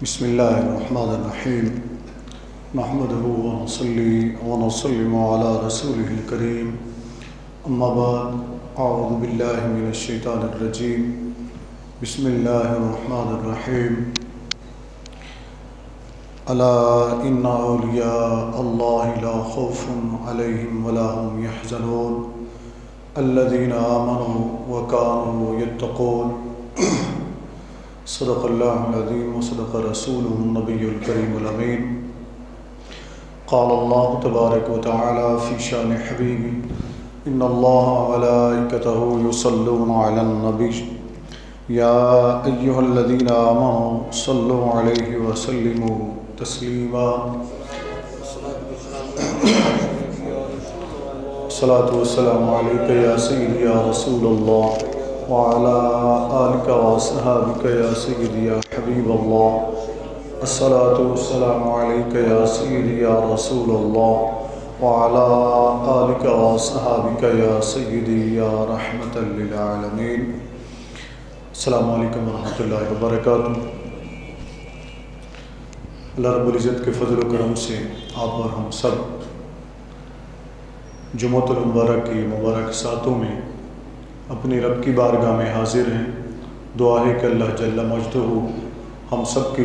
بسم الله الرحمن الرحيم نحمده ونصلي ونسلم على رسوله الكريم أما بعد أعوذ بالله من الشيطان الرجيم بسم الله الرحمن الرحيم ألا إن أولياء الله لا خوف عليهم ولا هم يحزنون الذين آمنوا وكانوا يتقون صدق اللہ العظیم وصدق رسولہ النبی الکریم الامین قال اللہ تبارک وتعالی فی شان حبیبی ان اللہ وملائکتہ یصلون علی النبی یا ایہا الذین آمنوا صلوا علیہ وسلموا تسلیما الصلاۃ والسلام علیک یا سیدی یا رسول اللہ وعلى آلك وصحابك يا سيدي يا حبيب الله الصلاة والسلام عليك يا سيدي يا رسول الله وعلى آلك وصحابك يا سيدي يا رحمة للعالمين السلام علیکم ورحمۃ اللہ وبرکاتہ۔ اللہ رب العزت کے فضل و کرم سے آپ اور ہم سب جمعۃ المبارک کی مبارک ساتوں میں اپنی رب کی بارگاہ میں حاضر ہیں۔ دعا ہے کہ اللہ جل مجدہ ہم سب کی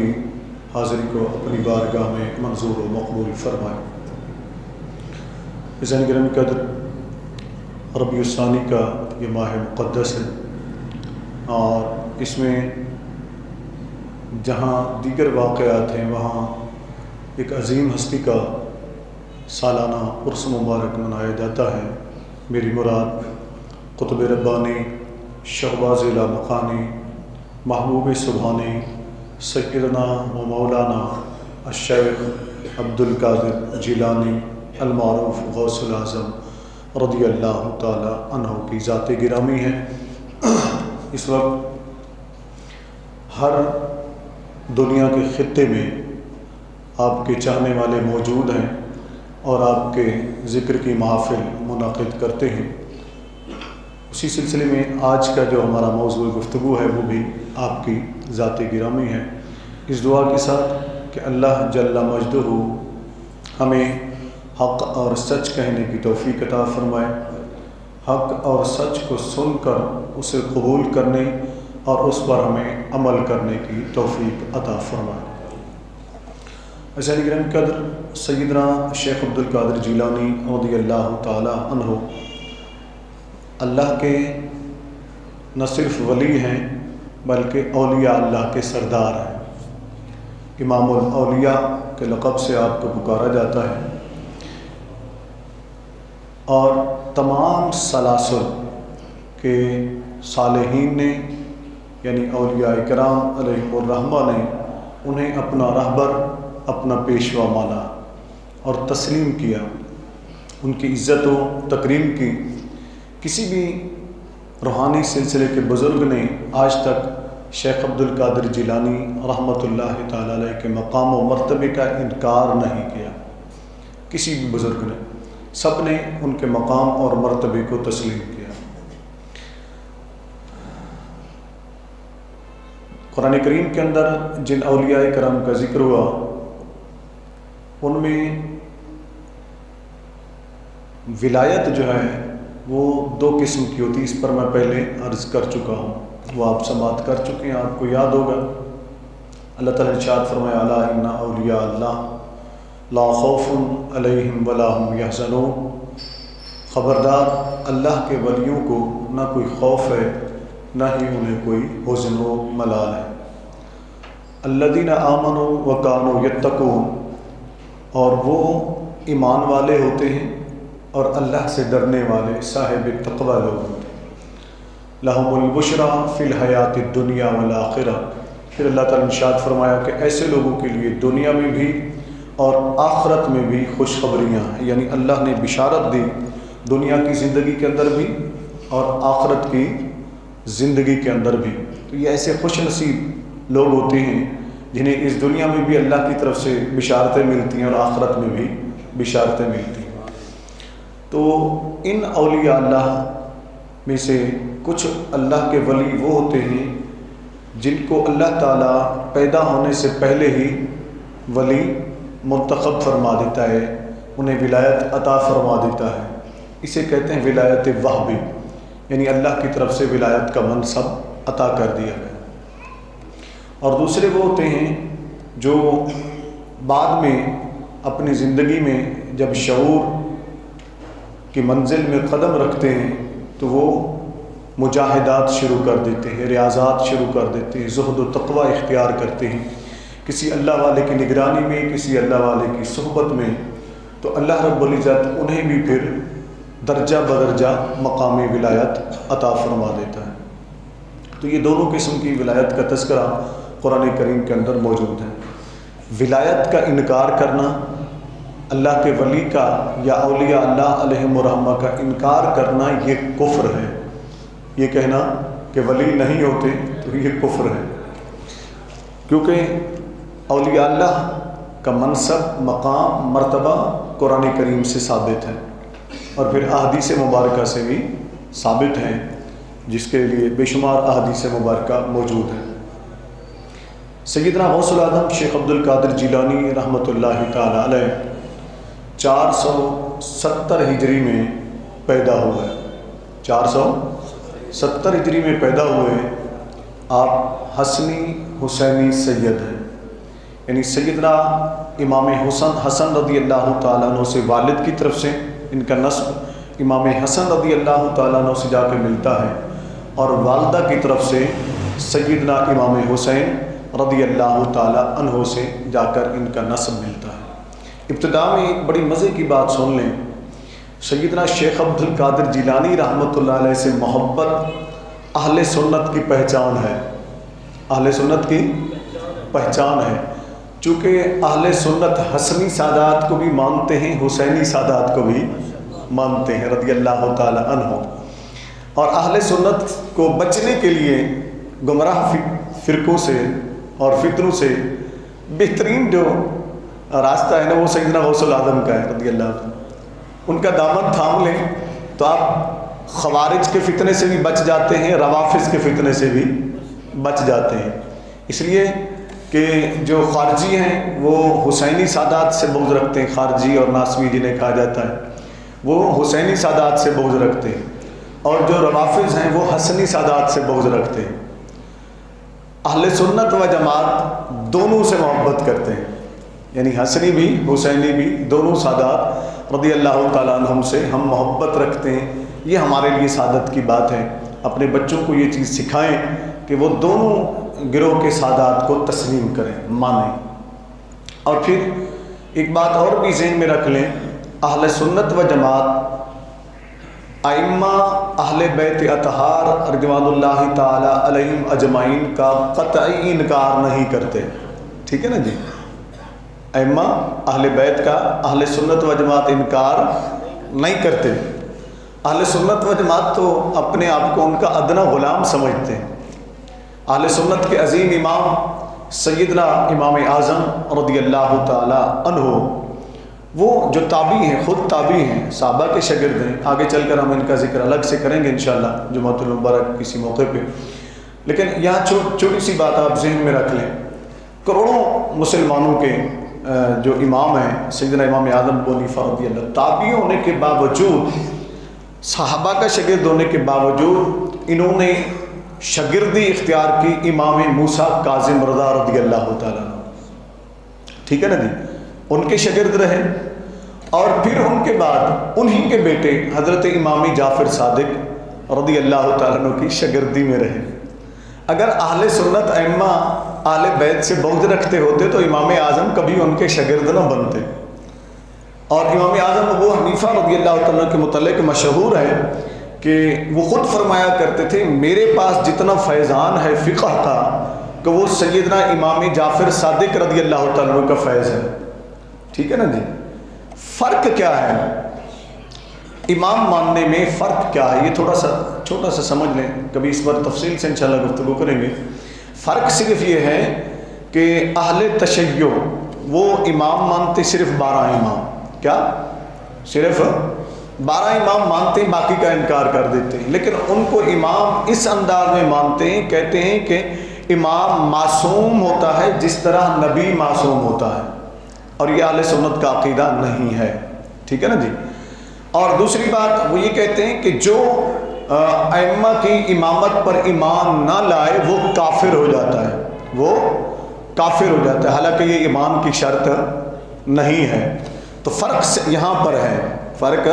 حاضری کو اپنی بارگاہ میں منظور و مقبول فرمائے۔ عزیزان گرامی قدر، ربیع الثانی کا یہ ماہ مقدس ہے اور اس میں جہاں دیگر واقعات ہیں وہاں ایک عظیم ہستی کا سالانہ عرس مبارک منایا جاتا ہے۔ میری مراد قطب ربانی، شہباز لامکانی، محبوب سبحانی، سیدنا و مولانا الشیخ عبد القادر جیلانی المعروف غوث الاعظم رضی اللہ تعالی عنہ کی ذات گرامی ہے۔ اس وقت ہر دنیا کے خطے میں آپ کے چاہنے والے موجود ہیں اور آپ کے ذکر کی محافل منعقد کرتے ہیں۔ اسی سلسلے میں آج کا جو ہمارا موضوع گفتگو ہے وہ بھی آپ کی ذات گرامی ہے، اس دعا کے ساتھ کہ اللہ جل مجدہ ہمیں حق اور سچ کہنے کی توفیق عطا فرمائے، حق اور سچ کو سن کر اسے قبول کرنے اور اس پر ہمیں عمل کرنے کی توفیق عطا فرمائے۔ عزیزان گرامی قدر، سیدنا شیخ عبد القادر جیلانی رضی اللہ تعالی عنہ اللہ کے نہ صرف ولی ہیں بلکہ اولیاء اللہ کے سردار ہیں۔ امام الاولیاء کے لقب سے آپ کو پکارا جاتا ہے اور تمام سلاسل کے صالحین نے یعنی اولیاء کرام علیہم الرحمہ نے انہیں اپنا رہبر، اپنا پیشوا مانا اور تسلیم کیا، ان کی عزت و تکریم کی۔ کسی بھی روحانی سلسلے کے بزرگ نے آج تک شیخ عبد القادر جیلانی رحمۃ اللہ تعالی علیہ کے مقام و مرتبے کا انکار نہیں کیا، کسی بھی بزرگ نے، سب نے ان کے مقام اور مرتبے کو تسلیم کیا۔ قرآن کریم کے اندر جن اولیاء کرام کا ذکر ہوا ان میں ولایت جو ہے وہ دو قسم کی ہوتی ہے، اس پر میں پہلے عرض کر چکا ہوں، وہ آپ سماعت کر چکے ہیں، آپ کو یاد ہوگا۔ اللہ تعالیٰ نے ارشاد فرمایا الا ان اولیاء اللہ لا خوف علیہم ولا هم یحزنون، خبردار اللہ کے ولیوں کو نہ کوئی خوف ہے نہ ہی انہیں کوئی حزن و ملال ہے۔ الذین آمنوا وکانوا یتقون، اور وہ ایمان والے ہوتے ہیں اور اللہ سے ڈرنے والے صاحب تقوی لوگ ہوتے ہیں۔ لہم البشریٰ فی الحیات الدنیا والآخرہ، پھر اللہ تعالیٰ نے ارشاد فرمایا کہ ایسے لوگوں کے لیے دنیا میں بھی اور آخرت میں بھی خوشخبریاں ہیں، یعنی اللہ نے بشارت دی دنیا کی زندگی کے اندر بھی اور آخرت کی زندگی کے اندر بھی۔ تو یہ ایسے خوش نصیب لوگ ہوتے ہیں جنہیں اس دنیا میں بھی اللہ کی طرف سے بشارتیں ملتی ہیں اور آخرت میں بھی بشارتیں ملتی ہیں۔ تو ان اولیاء اللہ میں سے کچھ اللہ کے ولی وہ ہوتے ہیں جن کو اللہ تعالیٰ پیدا ہونے سے پہلے ہی ولی منتخب فرما دیتا ہے، انہیں ولایت عطا فرما دیتا ہے، اسے کہتے ہیں ولایت وہبی، یعنی اللہ کی طرف سے ولایت کا منصب عطا کر دیا گیا۔ اور دوسرے وہ ہوتے ہیں جو بعد میں اپنی زندگی میں جب شعور کی منزل میں قدم رکھتے ہیں تو وہ مجاہدات شروع کر دیتے ہیں، ریاضات شروع کر دیتے ہیں، زہد و تقوی اختیار کرتے ہیں کسی اللہ والے کی نگرانی میں، کسی اللہ والے کی صحبت میں، تو اللہ رب العزت انہیں بھی پھر درجہ بدرجہ مقام ولایت عطا فرما دیتا ہے۔ تو یہ دونوں قسم کی ولایت کا تذکرہ قرآن کریم کے اندر موجود ہے۔ ولایت کا انکار کرنا، اللہ کے ولی کا یا اولیاء اللہ علیہم الرحمہ کا انکار کرنا، یہ کفر ہے۔ یہ کہنا کہ ولی نہیں ہوتے تو یہ کفر ہے، کیونکہ اولیاء اللہ کا منصب، مقام، مرتبہ قرآن کریم سے ثابت ہے اور پھر احادیث مبارکہ سے بھی ثابت ہیں، جس کے لیے بے شمار احادیث مبارکہ موجود ہیں۔ سیدنا غوث العظم شیخ عبد القادر جیلانی رحمۃ اللہ تعالی علیہ 470 ہجری میں پیدا ہوئے، 470 ہجری میں پیدا ہوئے۔ آپ حسنی حسینی سید ہیں، یعنی سیدنا امام حسن رضی اللہ تعالیٰ عنہ سے والد کی طرف سے ان کا نسب امام حسن رضی اللہ تعالیٰ عنہ سے جا کے ملتا ہے، اور والدہ کی طرف سے سیدنا امام حسین رضی اللہ تعالیٰ عنہ سے جا کر ان کا نسب ملتا ہے۔ ابتدا میں ایک بڑی مزے کی بات سن لیں، سیدنا شیخ عبد القادر جیلانی رحمۃ اللہ علیہ سے محبت اہل سنت کی پہچان ہے، اہل سنت کی پہچان ہے، چونکہ اہل سنت حسنی سادات کو بھی مانتے ہیں، حسینی سادات کو بھی مانتے ہیں رضی اللہ تعالی عنہ، اور اہل سنت کو بچنے کے لیے گمراہ فرقوں سے اور فتنوں سے بہترین جو راستہ ہے نا وہ سیدنا غوث العظم کا ہے رضی اللہ عنہ۔ ان کا دامن تھام لیں تو آپ خوارج کے فتنے سے بھی بچ جاتے ہیں، روافض کے فتنے سے بھی بچ جاتے ہیں، اس لیے کہ جو خارجی ہیں وہ حسینی سادات سے بغض رکھتے ہیں، خارجی اور ناسوی جنہیں کہا جاتا ہے وہ حسینی سادات سے بغض رکھتے ہیں، اور جو روافض ہیں وہ حسنی سادات سے بغض رکھتے ہیں۔ اہل سنت و جماعت دونوں سے محبت کرتے ہیں، یعنی حسنی بھی حسینی بھی، دونوں سادات رضی اللہ تعالیٰ عنہم سے ہم محبت رکھتے ہیں۔ یہ ہمارے لیے سعادت کی بات ہے، اپنے بچوں کو یہ چیز سکھائیں کہ وہ دونوں گروہ کے سادات کو تسلیم کریں، مانیں۔ اور پھر ایک بات اور بھی ذہن میں رکھ لیں، اہل سنت و جماعت ائمہ اہل بیت اطہار رضوان اللہ تعالی علیہم اجمعین کا قطعی انکار نہیں کرتے، ٹھیک ہے نا جی؟ ائمہ اہل بیت کا اہل سنت و جماعت انکار نہیں کرتے۔ اہل سنت و جماعت تو اپنے آپ کو ان کا ادنا غلام سمجھتے ہیں۔ اہل سنت کے عظیم امام سیدنا امام اعظم رضی اللہ تعالی عنہ، وہ جو تابعی ہیں، خود تابعی ہیں، صحابہ کے شاگرد ہیں، آگے چل کر ہم ان کا ذکر الگ سے کریں گے انشاءاللہ جمعۃ المبارک کسی موقع پہ، لیکن یہاں چھوٹی سی بات آپ ذہن میں رکھ لیں، کروڑوں مسلمانوں کے جو امام ہیں سیدنا امام اعظم ابو حنیفہ رضی اللہ، تابعی ہونے کے باوجود، صحابہ کا شاگرد ہونے کے باوجود، انہوں نے شاگردی اختیار کی امام موسیٰ کاظم رضا رضی اللہ تعالیٰ عنہ، ٹھیک ہے نا جی؟ ان کے شاگرد رہے، اور پھر ان کے بعد انہی کے بیٹے حضرت امام جعفر صادق رضی اللہ تعالیٰ عنہ کی شاگردی میں رہے۔ اگر اہل سنت ائمہ اہل بیت سے بغض رکھتے ہوتے تو امام اعظم کبھی ان کے شاگرد نہ بنتے۔ اور امام اعظم ابو حنیفہ رضی اللہ تعالیٰ کے متعلق مشہور ہے کہ وہ خود فرمایا کرتے تھے، میرے پاس جتنا فیضان ہے فقہ کا کہ وہ سیدنا امام جعفر صادق رضی اللہ تعالیٰ کا فیض ہے، ٹھیک ہے نا جی؟ فرق کیا ہے امام ماننے میں، فرق کیا ہے؟ یہ تھوڑا سا چھوٹا سا سمجھ لیں، کبھی اس پر تفصیل سے انشاءاللہ گفتگو کریں گے۔ فرق صرف یہ ہے کہ اہل تشیع وہ امام مانتے صرف 12 امام، کیا؟ صرف 12 امام مانتے ہیں، باقی کا انکار کر دیتے ہیں، لیکن ان کو امام اس انداز میں مانتے ہیں، کہتے ہیں کہ امام معصوم ہوتا ہے جس طرح نبی معصوم ہوتا ہے، اور یہ اہل سنت کا عقیدہ نہیں ہے، ٹھیک ہے نا جی۔ اور دوسری بات وہ یہ کہتے ہیں کہ جو ائمہ کی امامت پر ایمان نہ لائے وہ کافر ہو جاتا ہے، وہ کافر ہو جاتا ہے، حالانکہ یہ ایمان کی شرط نہیں ہے۔ تو فرق یہاں پر ہے، فرق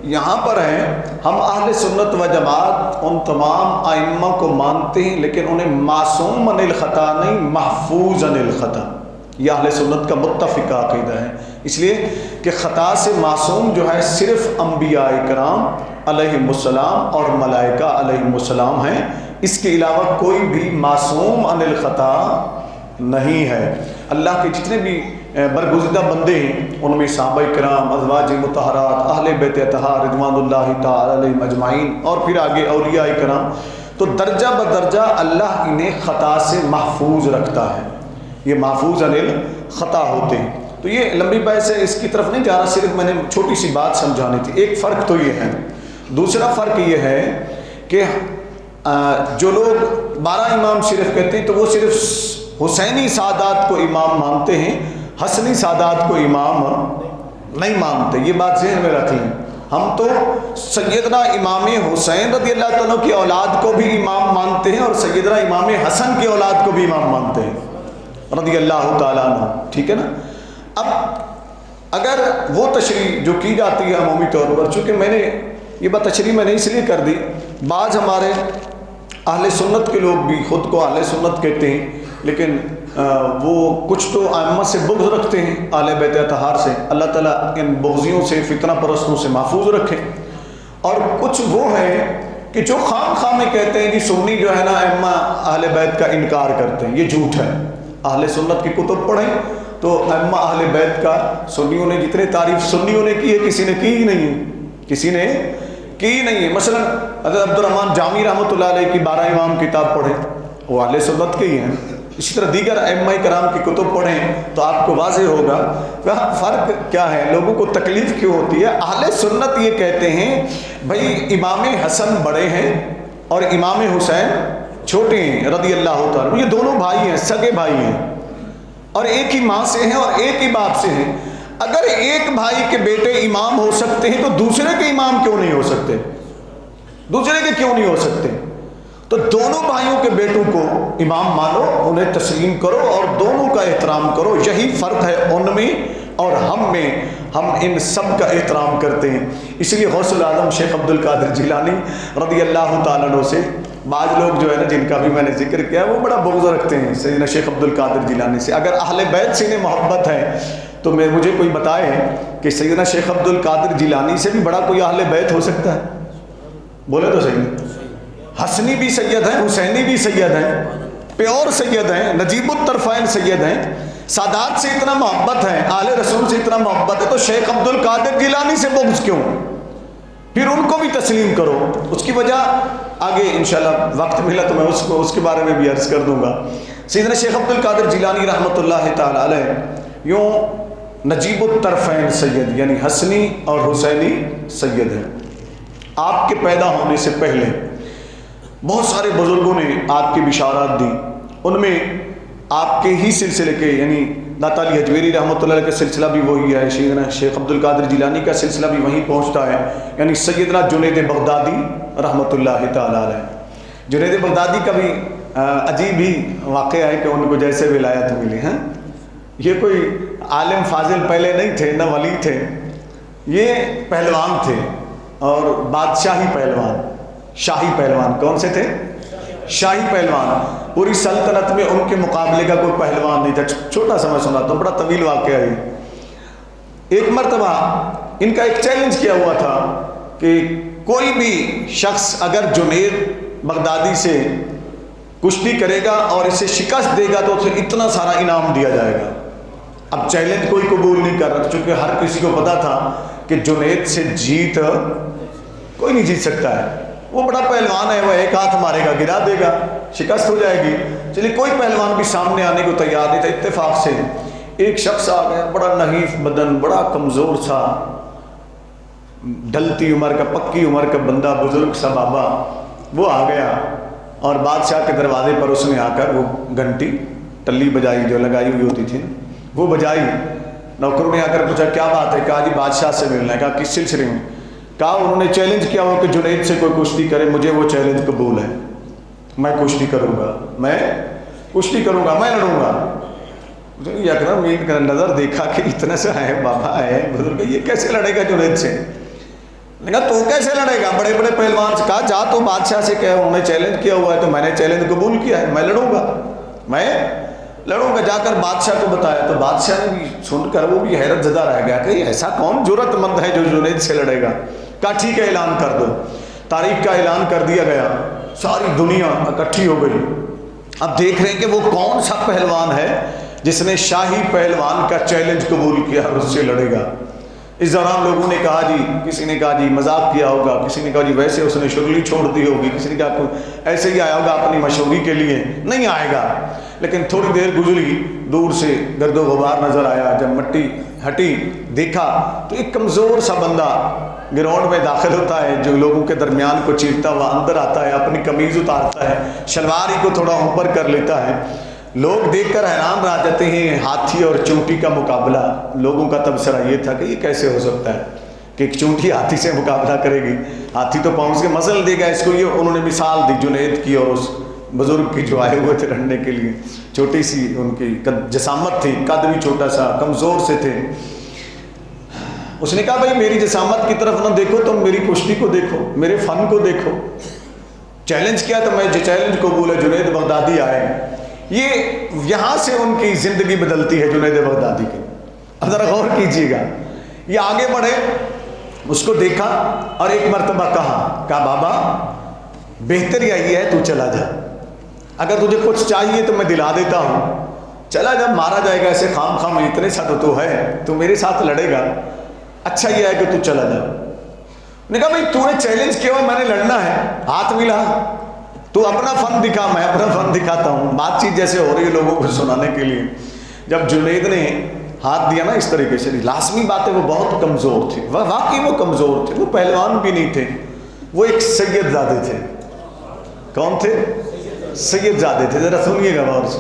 یہاں پر ہے۔ ہم اہل سنت و جماعت ان تمام ائمہ کو مانتے ہیں، لیکن انہیں معصوم عن الخطا نہیں، محفوظ عن الخطا، یہ اہل سنت کا متفقہ عقیدہ ہے۔ اس لیے کہ خطا سے معصوم جو ہے صرف انبیاء کرام علیہم السلام اور ملائکہ علیہم السلام ہیں، اس کے علاوہ کوئی بھی معصوم عن الخطا نہیں ہے۔ اللہ کے جتنے بھی برگزیدہ بندے ہیں ان میں صحابہ کرام، ازواج مطہرات، اہل بیت اطہار رضوان اللہ تعالی علیہم اجمعین، اور پھر آگے اولیاء کرام، تو درجہ بدرجہ اللہ انہیں خطا سے محفوظ رکھتا ہے، یہ محفوظ عن الخطا ہوتے ہیں۔ تو یہ لمبی بحث ہے، اس کی طرف نہیں جا رہا، صرف میں نے چھوٹی سی بات سمجھانی تھی۔ ایک فرق تو یہ ہے، دوسرا فرق یہ ہے کہ جو لوگ 12 امام صرف کہتے ہیں تو وہ صرف حسینی سادات کو امام مانتے ہیں، حسنی سادات کو امام نہیں مانتے، یہ بات ذہن میں رکھ لیں۔ ہم تو سیدنا امام حسین رضی اللہ تعالیٰ کی اولاد کو بھی امام مانتے ہیں، اور سیدنا امام حسن کی اولاد کو بھی امام مانتے ہیں رضی اللہ تعالیٰ عنہ، ٹھیک ہے نا۔ اب اگر وہ تشریح جو کی جاتی ہے عمومی طور پر، چونکہ میں نے یہ بات تشریح میں نے اس لیے کر دی، بعض ہمارے اہل سنت کے لوگ بھی خود کو اہل سنت کہتے ہیں، لیکن وہ کچھ تو ائمہ سے بغض رکھتے ہیں، اہل بیت اطہار سے، اللہ تعالیٰ ان بغضیوں سے، فتنہ پرستوں سے محفوظ رکھے۔ اور کچھ وہ ہیں کہ جو خام خواہ میں کہتے ہیں کہ سنی جو ہے نا ائمہ اہل بیت کا انکار کرتے ہیں، یہ جھوٹ ہے۔ اہل سنت کی کتب پڑھیں تو ائمہ اہل بیت کا سنیوں نے جتنے تعریف سنیوں نے کی ہے کسی نے کی ہی نہیں ہے، کسی نے کی ہی نہیں ہے۔ مثلا حضرت عبد الرحمن جامی رحمۃ اللہ علیہ کی 12 امام کتاب پڑھیں، وہ اہل سنت کے ہی ہیں۔ اسی طرح دیگر ائمہ کرام کی کتب پڑھیں تو آپ کو واضح ہوگا کہ فرق کیا ہے، لوگوں کو تکلیف کیوں ہوتی ہے۔ اہل سنت یہ کہتے ہیں بھائی امام حسن بڑے ہیں اور امام حسین چھوٹے ہیں رضی اللہ تعالیٰ، یہ دونوں بھائی ہیں، سگے بھائی ہیں، اور ایک ہی ماں سے ہیں اور ایک ہی باپ سے ہیں۔ اگر ایک بھائی کے بیٹے امام ہو سکتے ہیں تو دوسرے کے امام کیوں نہیں ہو سکتے؟ دوسرے کے کیوں نہیں ہو سکتے؟ تو دونوں بھائیوں کے بیٹوں کو امام مانو، انہیں تسلیم کرو اور دونوں کا احترام کرو، یہی فرق ہے ان میں اور ہم میں۔ ہم ان سب کا احترام کرتے ہیں۔ اس لیے غوث العظم شیخ عبد القادر جیلانی رضی اللہ تعالیٰ عنہ سے بعض لوگ جو ہے نا جن کا بھی میں نے ذکر کیا وہ بڑا بغض رکھتے ہیں سیدنا شیخ عبد القادر جیلانی سے۔ اگر اہل بیت سے انہیں محبت ہے تو مجھے کوئی بتائے کہ سیدنا شیخ عبد القادر جیلانی سے بھی بڑا کوئی اہل بیت ہو سکتا ہے؟ بولے تو صحیح۔ حسنی بھی سید ہیں، حسینی بھی سید ہیں، پیور سید ہیں، نجیب الطرفین سید ہیں، سادات سے اتنا محبت ہے، آل رسول سے اتنا محبت ہے، تو شیخ عبد القادر جیلانی سے بغض کیوں؟ پھر ان کو بھی تسلیم کرو۔ اس کی وجہ آگے انشاءاللہ وقت ملا تو میں اس کے بارے میں بھی عرض کر دوں گا۔ سیدنا شیخ عبد القادر جیلانی رحمۃ اللہ تعالی علیہ یوں نجیب الطرفین سید یعنی حسنی اور حسینی سید ہیں۔ آپ کے پیدا ہونے سے پہلے بہت سارے بزرگوں نے آپ کی بشارات دی، ان میں آپ کے ہی سلسلے کے یعنی داتا علی حجویری رحمۃ اللہ علیہ کا سلسلہ بھی وہی ہے، سیدنا شیخ عبد القادر جیلانی کا سلسلہ بھی وہیں پہنچتا ہے، یعنی سیدنا جنید بغدادی رحمۃ اللہ تعالی علیہ۔ جنید بغدادی کا بھی عجیب ہی واقعہ ہے کہ ان کو جیسے ولایت ملی ہیں، یہ کوئی عالم فاضل پہلے نہیں تھے نہ ولی تھے، یہ پہلوان تھے اور بادشاہی پہلوان، شاہی پہلوان۔ کون سے تھے؟ شاہی پہلوان۔ پوری سلطنت میں ان کے مقابلے کا کوئی پہلوان نہیں تھا۔ چھوٹا سا میں سناتا ہوں، بڑا طویل واقعہ ہے۔ ایک مرتبہ ان کا ایک چیلنج کیا ہوا تھا کہ کوئی بھی شخص اگر جنید بغدادی سے کشتی کرے گا اور اسے شکست دے گا تو اسے اتنا سارا انعام دیا جائے گا۔ اب چیلنج کوئی قبول نہیں کر رہا تھا، چونکہ ہر کسی کو پتا تھا کہ جنید سے جیت کوئی نہیں جیت سکتا ہے، وہ بڑا پہلوان ہے، وہ ایک ہاتھ مارے گا گرا دے گا، شکست ہو جائے گی۔ چلیے کوئی پہلوان بھی سامنے آنے کو تیار نہیں تھا۔ اتفاق سے ایک شخص آ گیا، بڑا نحیف بدن، بڑا کمزور سا، ڈھلتی عمر کا، پکی عمر کا بندہ، بزرگ سا بابا، وہ آ گیا اور بادشاہ کے دروازے پر اس نے آ کر وہ گھنٹی ٹلی بجائی جو لگائی ہوئی ہوتی تھی وہ بجائی. نوکروں نے آ کر پوچھا کیا بات ہے؟ کہا جی بادشاہ سے ملنا ہے. کہا کس سلسلے میں؟ کہا انہوں نے چیلنج کیا ہو کہ جنید سے کوئی کشتی کرے. مجھے وہ چیلنج قبول ہے، میں کشتی کروں گا، میں کشتی کروں گا، میں لڑوں گا. اکرم یہ نظر دیکھا کہ اتنا سا ہے بابا ہے بزرگ، یہ کیسے لڑے گا جنید سے؟ نے کہا تو کیسے لڑے گا؟ بڑے بڑے پہلوان سے. کہا جا تو بادشاہ سے کہہ، انہوں نے چیلنج کیا ہوا ہے تو میں نے چیلنج قبول کیا ہے، میں لڑوں گا، میں لڑوں گا. جا کر بادشاہ کو بتایا تو بادشاہ نے بھی سن کر وہ بھی حیرت زدہ رہ گیا کہ ایسا کون جرأت مند ہے جو جنید سے لڑے گا. کہا ٹھیک ہے اعلان کر دو. تاریخ کا اعلان کر دیا گیا، ساری دنیا اکٹھی ہو گئی. اب دیکھ رہے ہیں کہ وہ کون سا پہلوان ہے جس نے شاہی پہلوان کا چیلنج قبول کیا اور اس سے لڑے گا. اس دوران لوگوں نے کہا جی، کسی نے کہا جی مذاق کیا ہوگا، کسی نے کہا جی ویسے اس نے شرلی چھوڑ دی ہوگی، کسی نے کہا ایسے ہی آیا ہوگا اپنی مشہوری کے لیے، نہیں آئے گا. لیکن تھوڑی دیر گزری، دور سے گرد و غبار نظر آیا. جب مٹی ہٹی دیکھا تو ایک کمزور سا بندہ گراؤنڈ میں داخل ہوتا ہے جو لوگوں کے درمیان کو چیرتا ہوا اندر آتا ہے، اپنی قمیض اتارتا ہے، شلوار ہی کو تھوڑا اوپر کر لیتا ہے. لوگ دیکھ کر حیران رہ جاتے ہیں. ہاتھی اور چونٹی کا مقابلہ. لوگوں کا تبصرہ یہ تھا کہ یہ کیسے ہو سکتا ہے کہ ایک چونٹی ہاتھی سے مقابلہ کرے گی؟ ہاتھی تو پہنچ کے مسل دے گا اس کو. یہ انہوں نے مثال دی جنید کی اور اس بزرگ کی جو آئے ہوئے تھے لڑنے کے لیے. چھوٹی سی ان کی جسامت تھی، قد بھی چھوٹا سا، کمزور سے تھے. اس نے کہا بھائی میری جسامت کی طرف نہ دیکھو، تم میری کشتی کو دیکھو، میرے فن کو دیکھو. چیلنج کیا تو میں چیلنج قبول ہے. جنید بغدادی آئے. یہ یہاں سے ان کی زندگی بدلتی ہے جنید بغدادی کی. اب ذرا غور کیجیے گا. یہ آگے بڑھے، اس کو دیکھا اور ایک مرتبہ کہا بابا بہتر یہی ہے تو چلا جا، اگر تجھے کچھ چاہیے تو میں دلا دیتا ہوں، چلا جب مارا جائے گا ایسے خام خام، اتنے سا تو ہے، تو میرے ساتھ لڑے گا، اچھا یہ ہے کہ تو چلا جا. نے کہا بھائی تو نے چیلنج کیا ہوا، میں نے لڑنا ہے، ہاتھ ملا، تو اپنا فن دکھا، میں اپنا فن دکھاتا ہوں. بات چیت جیسے ہو رہی ہے لوگوں کو سنانے کے لیے. جب جنید نے ہاتھ دیا نا اس طریقے سے، لازمی بات ہے وہ بہت کمزور تھے، واقعی وہ کمزور تھے، وہ پہلوان بھی نہیں تھے، وہ ایک سید زادے تھے. کون تھے؟ سید زادے تھے. ذرا سنیے گا غور سے،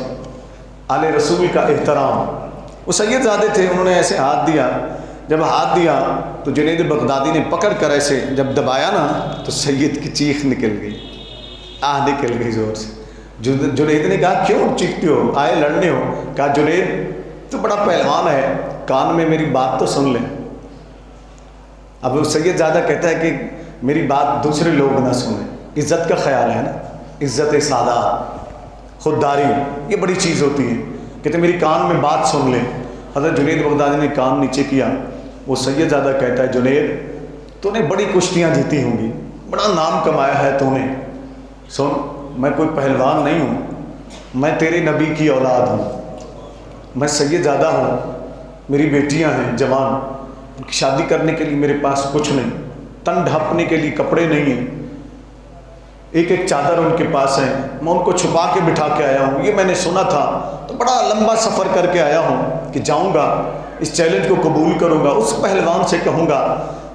آل رسول کا احترام. وہ سید زادے تھے. انہوں نے ایسے ہاتھ دیا. جب ہاتھ دیا تو جنید بغدادی نے پکڑ کر ایسے جب دبایا نا تو سید کی چیخ نکل گئی، نکل گئی زور سے. جنید نے کہا کیوں چیختے ہو، آئے لڑنے ہو؟ کہا جنید تو بڑا پہلوان ہے، کان میں میری بات تو سن لیں. اب وہ سید زیادہ کہتا ہے کہ میری بات دوسرے لوگ نہ سنیں. عزت کا خیال ہے نا، عزت سادات، خودداری، یہ بڑی چیز ہوتی ہے. کہتے میری کان میں بات سن لیں. حضرت جنید بغدادی نے کان نیچے کیا. وہ سید زیادہ کہتا ہے جنید تو نے بڑی کشتیاں جیتی ہوں گی، بڑا نام کمایا ہے تو نے. سن، میں کوئی پہلوان نہیں ہوں، میں تیرے نبی کی اولاد ہوں، میں سید زیادہ ہوں، میری بیٹیاں ہیں جوان، ان کی شادی کرنے کے لیے میرے پاس کچھ نہیں، تن ڈھانپنے کے لیے کپڑے نہیں ہیں، ایک ایک چادر ان کے پاس ہے، میں ان کو چھپا کے بٹھا کے آیا ہوں. یہ میں نے سنا تھا تو بڑا لمبا سفر کر کے آیا ہوں کہ جاؤں گا، اس چیلنج کو قبول کروں گا، اس پہلوان سے کہوں گا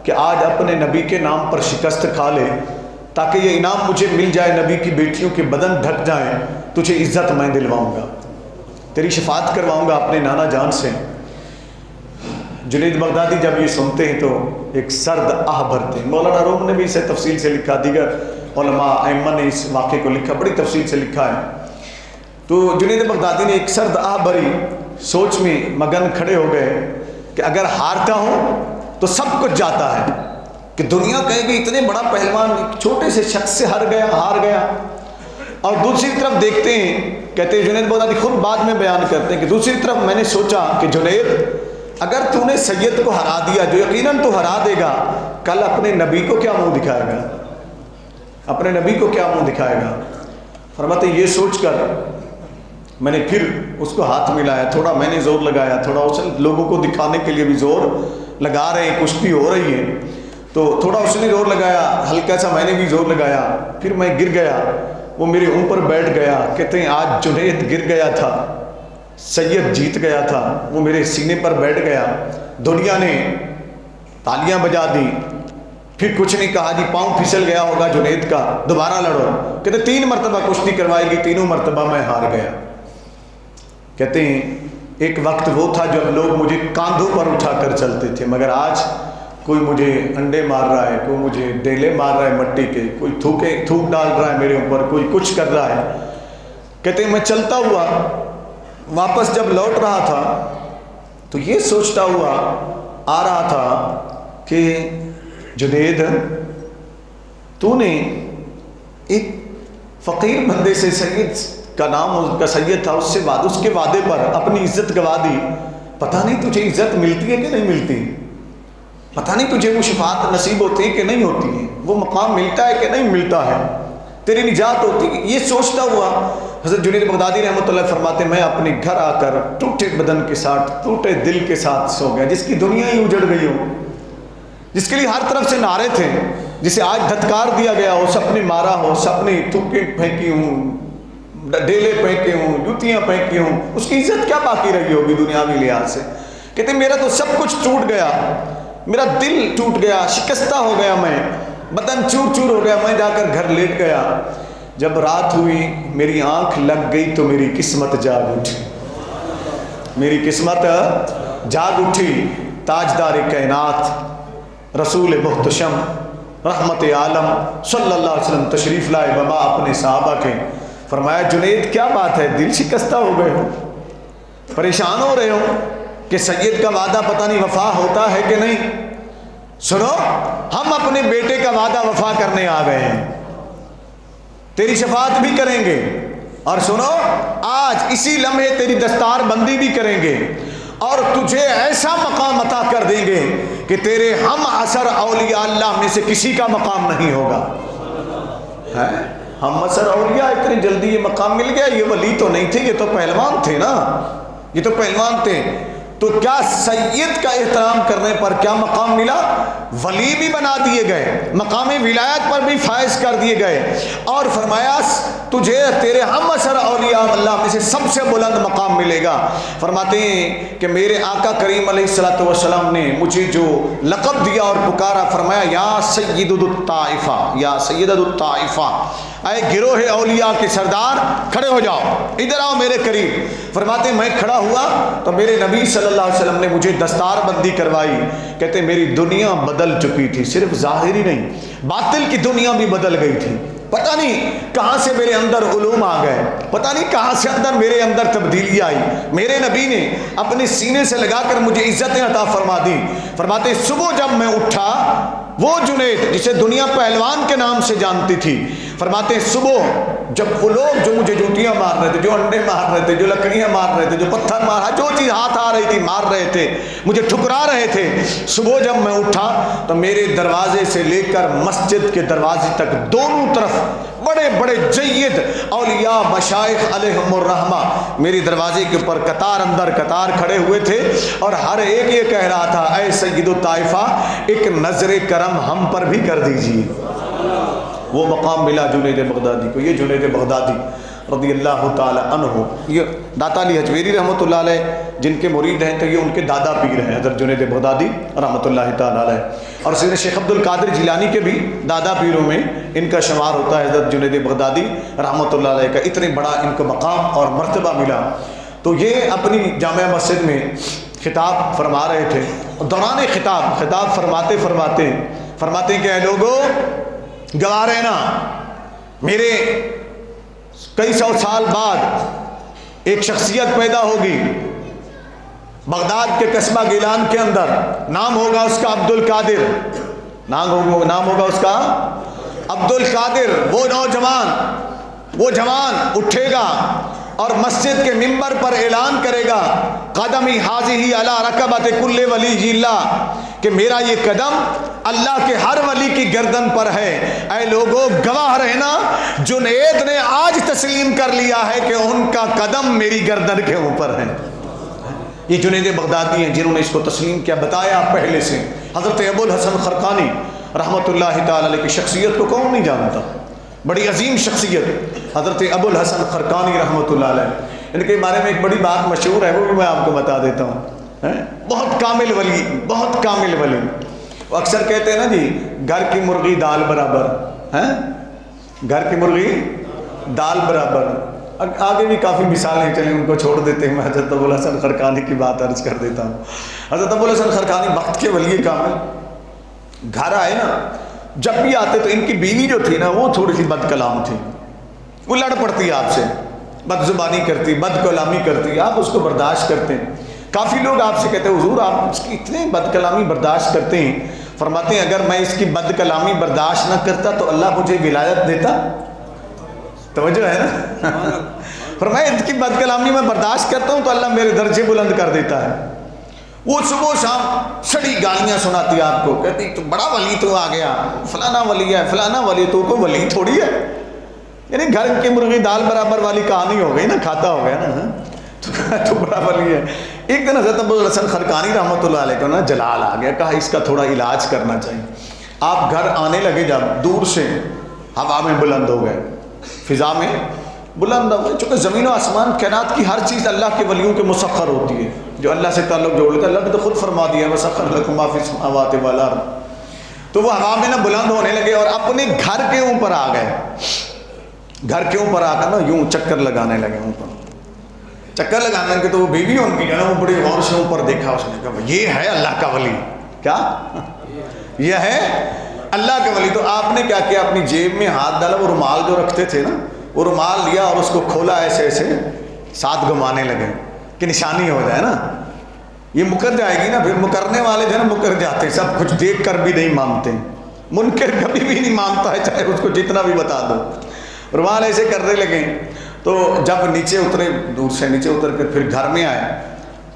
کہ آج اپنے نبی کے نام پر شکست کھا لے تاکہ یہ انعام مجھے مل جائے، نبی کی بیٹیوں کے بدن ڈھک جائیں، تجھے عزت میں دلواؤں گا، تیری شفاعت کرواؤں گا اپنے نانا جان سے. جنید بغدادی جب یہ سنتے ہیں تو ایک سرد آہ بھرتے ہیں. مولانا روم نے بھی اسے تفصیل سے لکھا، دیگر علماء ائمہ نے اس واقعے کو لکھا، بڑی تفصیل سے لکھا ہے. تو جنید بغدادی نے ایک سرد آہ بھری سوچ میں مگن کھڑے ہو گئے کہ اگر ہارتا ہوں تو سب کچھ جاتا ہے، کہ دنیا کہے گی اتنے بڑا پہلوان ایک چھوٹے سے شخص سے ہار گیا. اور دوسری طرف دیکھتے ہیں، کہتے ہیں جنید بغدادی خود بعد میں بیان کرتے ہیں کہ دوسری طرف میں نے سوچا کہ جنید اگر تو نے سید کو ہرا دیا، جو یقیناً تو ہرا دے گا، کل اپنے نبی کو کیا منہ دکھائے گا، اپنے نبی کو کیا منہ دکھائے گا. فرماتے یہ سوچ کر میں نے پھر اس کو ہاتھ ملایا، تھوڑا میں نے زور لگایا، تھوڑا اس لوگوں کو دکھانے کے لیے بھی زور لگا رہے ہیں، کشتی ہو رہی ہے تو تھوڑا اس نے زور لگایا، ہلکا سا میں نے بھی زور لگایا، پھر میں گر گیا، وہ میرے اوپر بیٹھ گیا. کہتے ہیں آج جنید گر گیا تھا، سید جیت گیا تھا، وہ میرے سینے پر بیٹھ گیا. دنیا نے تالیاں بجا دی، پھر کچھ نہیں کہا جی، پاؤں پھسل گیا ہوگا جنید کا، دوبارہ لڑو۔ کہتے 3 مرتبہ کشتی کروائی گئی، تینوں مرتبہ میں ہار گیا۔ کہتے ہیں ایک وقت وہ تھا جب لوگ مجھے کاندھوں پر اٹھا کر چلتے تھے، مگر آج کوئی مجھے انڈے مار رہا ہے، کوئی مجھے ڈیلے مار رہا ہے مٹی کے، کوئی تھوک ڈال رہا ہے میرے اوپر، کوئی کچھ کر رہا ہے۔ کہتے ہیں میں چلتا ہوا واپس جب لوٹ رہا تھا تو یہ سوچتا ہوا آ رہا تھا کہ جنید، تو نے ایک فقیر بندے سے، سید کا نام اس کا سید تھا، اس کے وعدے پر اپنی عزت گوا دی۔ پتہ نہیں تجھے عزت ملتی ہے کہ نہیں ملتی، پتہ نہیں تجھے وہ شفاعت نصیب ہوتی ہے کہ نہیں ہوتی ہے، وہ مقام ملتا ہے کہ نہیں ملتا ہے، تیری نجات ہوتی ہے۔ یہ سوچتا ہوا حضرت جنید بغدادی رحمۃ اللہ فرماتے ہیں میں اپنے گھر آ کر ٹوٹے بدن کے ساتھ، ٹوٹے دل کے ساتھ سو گیا، جس کی دنیا ہی اجڑ گئی ہو، جس کے لیے ہر طرف سے نعرے تھے، جسے آج دھتکار دیا گیا ہو، سپنے مارا ہو، سپنے تھوکے پھینکی ہوں، ڈیلے پھینکے ہوں، جوتیاں پھینکی ہوں، اس کی عزت کیا باقی رہی ہوگی دنیاوی لحاظ سے۔ کہتے میرا تو سب کچھ ٹوٹ گیا، میرا دل ٹوٹ گیا، شکستہ ہو گیا، میں بدن چور چور ہو گیا، میں جا کر گھر لیٹ گیا۔ جب رات ہوئی میری آنکھ لگ گئی تو میری قسمت جاگ اٹھی، میری قسمت جاگ اٹھی۔ تاجدار کائنات رسول محتشم رحمت عالم صلی اللہ علیہ وسلم تشریف لائے بابا اپنے صحابہ کے۔ فرمایا جنید کیا بات ہے، دل شکستہ ہو گئے ہو، پریشان ہو رہے ہو کہ سید کا وعدہ پتہ نہیں وفا ہوتا ہے کہ نہیں؟ سنو، ہم اپنے بیٹے کا وعدہ وفا کرنے آ گئے ہیں، تیری شفاعت بھی کریں گے، اور سنو آج اسی لمحے تیری دستار بندی بھی کریں گے، اور تجھے ایسا مقام عطا کر دیں گے کہ تیرے ہم عصر اولیاء اللہ میں سے کسی کا مقام نہیں ہوگا۔ ہم عصر اولیاء اتنی جلدی یہ مقام مل گیا؟ یہ ولی تو نہیں تھے، یہ تو پہلوان تھے نا، یہ تو پہلوان تھے۔ تو کیا سید کا احترام کرنے پر کیا مقام ملا؟ ولی بھی بنا دیے گئے، مقام ولایت پر بھی فائز کر دیے گئے، اور فرمایا تجھے تیرے ہم عصر اولیاء اللہ میں سے سب سے بلند مقام ملے گا۔ فرماتے ہیں کہ میرے آقا کریم علیہ الصلوۃ والسلام نے مجھے جو لقب دیا اور پکارا، فرمایا یا سید الطائفہ، یا سید الطائفہ، اے گروہ اولیاء کے سردار کھڑے ہو جاؤ، ادھر آؤ میرے قریب۔ فرماتے میں کھڑا ہوا تو میرے نبی صلی اللہ علیہ وسلم نے مجھے دستار بندی کروائی۔ کہتے میری دنیا بدل چکی تھی، صرف ظاہری نہیں، باطل کی دنیا بھی بدل گئی تھی۔ پتہ نہیں کہاں سے میرے اندر علوم آ گئے، پتہ نہیں کہاں سے میرے اندر تبدیلی آئی۔ میرے نبی نے اپنے سینے سے لگا کر مجھے عزتیں عطا فرما دی۔ فرماتے صبح جب میں اٹھا، وہ جنید جسے دنیا پہلوان کے نام سے جانتی تھی، فرماتے صبح جب وہ لوگ جو مجھے جوتیاں مار رہے تھے، جو انڈے مار رہے تھے، جو لکڑیاں مار رہے تھے، جو پتھر مار، جو چیز ہاتھ آ رہی تھی مار رہے تھے، مجھے ٹھکرا رہے تھے، صبح جب میں اٹھا تو میرے دروازے سے لے کر مسجد کے دروازے تک دونوں طرف بڑے بڑے جید اولیاء مشائخ علیہم الرحمہ میری دروازے کے اوپر قطار اندر قطار کھڑے ہوئے تھے، اور ہر ایک یہ کہہ رہا تھا اے سید الطائفہ ایک نظر کرم ہم پر بھی کر دیجیے۔ وہ مقام ملا جنید بغدادی کو۔ یہ جنید بغدادی رضی اللہ تعالی عنہ، یہ داتا علی حجویری رحمۃ اللہ علیہ جن کے مرید ہیں، تو یہ ان کے دادا پیر ہیں حضرت جنید بغدادی رحمۃ اللہ تعالی علیہ، اور سید شیخ عبد القادر جیلانی کے بھی دادا پیروں میں ان کا شمار ہوتا ہے حضرت جنید بغدادی رحمۃ اللہ علیہ کا۔ اتنے بڑا ان کو مقام اور مرتبہ ملا۔ تو یہ اپنی جامع مسجد میں خطاب فرما رہے تھے، دوران خطاب فرماتے کہ اے لوگو گواہ رہنا، میرے کئی سو سال بعد ایک شخصیت پیدا ہوگی بغداد کے قصبہ گیلان کے اندر، نام ہوگا اس کا عبد القادر، نام ہوگا اس کا عبد القادر۔ وہ جوان اٹھے گا اور مسجد کے ممبر پر اعلان کرے گا قدمی حاضی علی رکبت کل ولی اللہ، کہ میرا یہ قدم اللہ کے ہر ولی کی گردن پر ہے۔ اے لوگوں گواہ رہنا، جنید نے آج تسلیم کر لیا ہے کہ ان کا قدم میری گردن کے اوپر ہے۔ یہ جنید بغدادی ہیں جنہوں نے اس کو تسلیم کیا، بتایا پہلے سے۔ حضرت ابو الحسن خرقانی رحمۃ اللہ تعالی علیہ کی شخصیت کو کون نہیں جانتا، بڑی عظیم شخصیت حضرت ابو الحسن خرقانی رحمۃ اللہ علیہ۔ ان کے بارے میں ایک بڑی بات مشہور ہے، وہ بھی میں آپ کو بتا دیتا ہوں۔ بہت کامل ولی، بہت کامل ولی، وہ اکثر کہتے ہیں نا جی گھر کی مرغی دال برابر ہیں، گھر کی مرغی دال برابر. آگے بھی کافی مثالیں چلیں، ان کو چھوڑ دیتے ہیں. میں حضرت ابوالحسن خرقانی کی بات عرض کر دیتا ہوں. حضرت ابوالحسن خرقانی وقت کے ولی کامل گھر آئے نا، جب بھی آتے تو ان کی بیوی جو تھی نا وہ تھوڑی سی بد کلام تھی، وہ لڑ پڑتی آپ سے، بد زبانی کرتی، بد کلامی کرتی، آپ اس کو برداشت کرتے ہیں. کافی لوگ آپ سے کہتے ہیں حضور آپ اس کی اتنے بد کلامی برداشت کرتے ہیں. فرماتے ہیں اگر میں اس کی بد کلامی برداشت نہ کرتا تو اللہ مجھے ولایت دیتا. توجہ ہے نا. فرمایا اس کی بد کلامی میں برداشت کرتا ہوں تو اللہ میرے درجے بلند کر دیتا ہے. وہ صبح و شام سڑی گالیاں سناتی آپ کو، کہتی تو بڑا ولی تو آ گیا، فلانا ولی ہے، فلانا ولی. تو کوئی ولی تھوڑی ہے، یعنی گھر کی مرغی دال برابر والی کہانی ہو گئی نا، کھاتا ہو گیا نا، تو بڑا ولی ہے. ایک دن حضرت ابوالحسن خرقانی رحمۃ اللہ علیہ کو نا جلال آ گیا، کہا اس کا تھوڑا علاج کرنا چاہیے. آپ گھر آنے لگے، جب دور سے ہوا میں بلند ہو گئے، فضا میں بلند ہو گئے. چونکہ زمین و آسمان کائنات کی ہر چیز اللہ کے ولیوں کے مسخر ہوتی ہے، جو اللہ سے تعلق جوڑ لیتا ہے. اللہ نے تو خود فرما دیا وَسَخَّرَ لَكُم مَا فِي السَّمَاوَاتِ وَالْأَرْضِ. تو وہ ہوا میں نا بلند ہونے لگے اور اپنے گھر کے اوپر آ گئے. گھر کے اوپر آ کر نا یوں چکر لگانے لگے اوپر. چکر لگانے لگے تو وہ بیوی ان کی جو ہے نا وہ بڑی غور سے اوپر دیکھا، اس نے کہا یہ ہے اللہ کا ولی. کیا یہ ہے اللہ کا ولی. تو آپ نے کیا کیا، اپنی جیب میں ہاتھ ڈالا، وہ رومال جو رکھتے تھے نا وہ رومال لیا اور اس کو کھولا، ایسے ایسے ساتھ گھمانے لگے کہ نشانی ہو جائے نا، یہ مکر جائے گی نا. پھر مکرنے والے جو ہے نا مکر جاتے ہیں، سب کچھ دیکھ کر بھی نہیں مانتے. منکر کبھی بھی نہیں مانتا ہے چاہے اس کو جتنا بھی بتا دو. رومال ایسے کرنے لگے. تو جب نیچے اترے، دور سے نیچے اتر کر پھر گھر میں آئے،